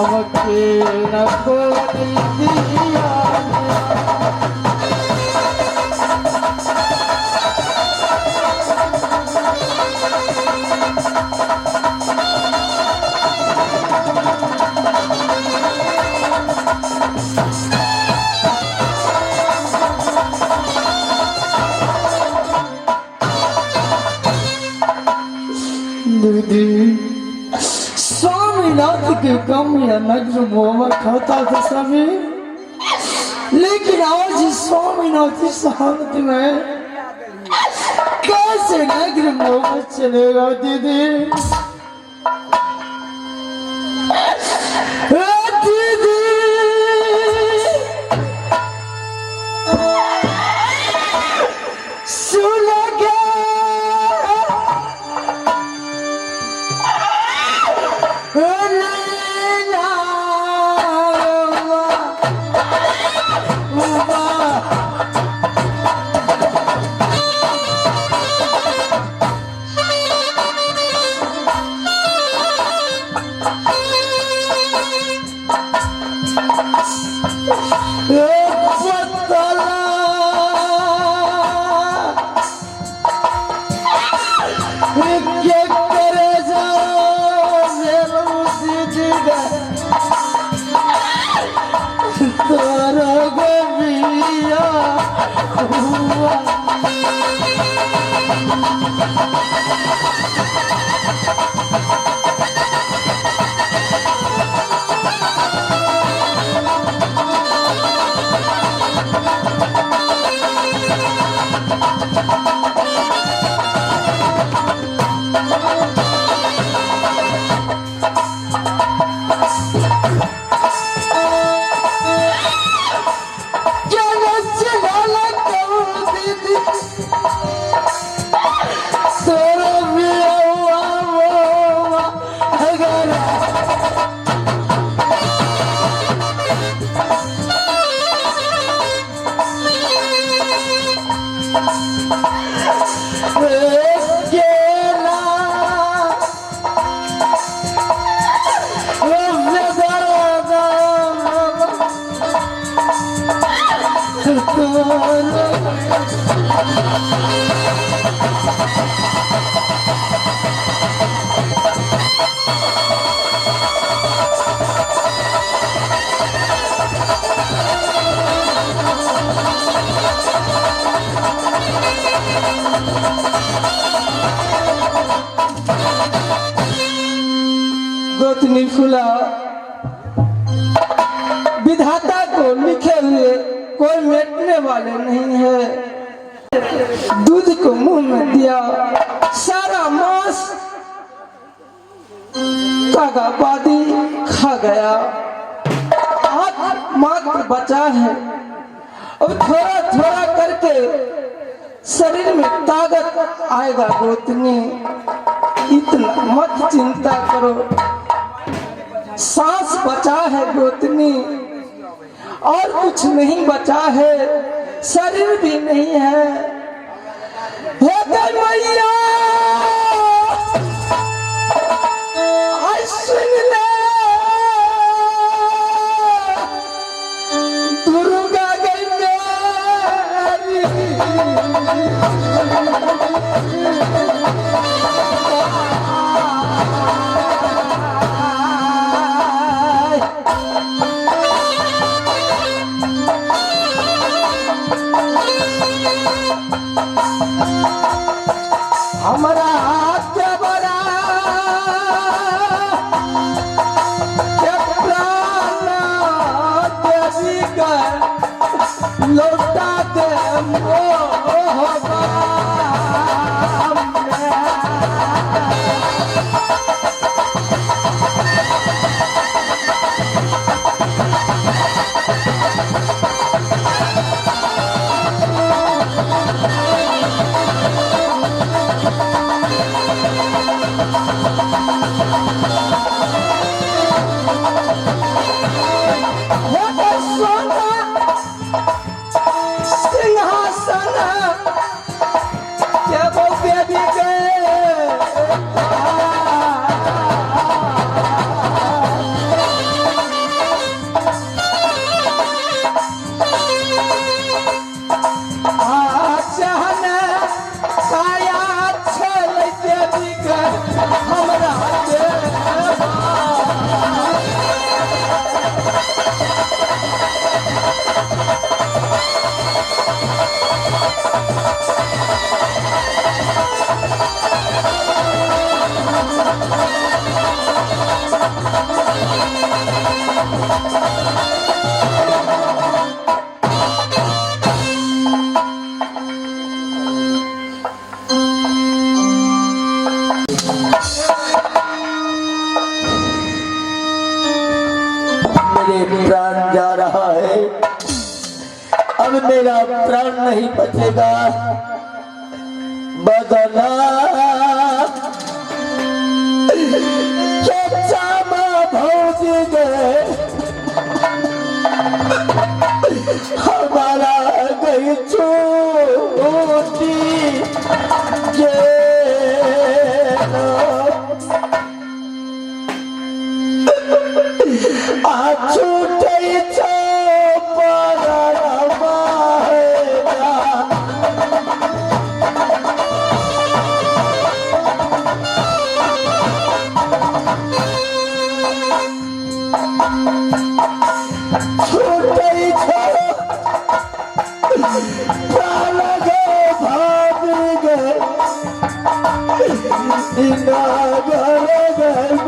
अब के न कोई दिया दीदी स्वामीनाथ के कम या नगर मोहम्मा खाता था सभी, लेकिन आज स्वामीनाथ शांत में कैसे नगर मोहम्मा चलेगा दीदी? दीदी सुनोगे गोतनी फूला विधाता को लिखे हुए कोई मिटने वाले नहीं है। दूध को मुंह में दिया, सारा मांस कागाबादी खा गया, हाथ मात्र बचा है। अब थोड़ा थोड़ा करके शरीर में ताकत आएगा गोतनी, इतना मत चिंता करो। सांस बचा है गोतनी, और कुछ नहीं बचा है, शरीर भी नहीं है। हे मैया सुन ले, दुर्गा गई मेरी। हमारा मेरे प्राण जा रहा है, अब मेरा प्राण नहीं बचेगा। बदला चाचा माँ भौजी गए, हमारा गई छूटी छूटे भाग गए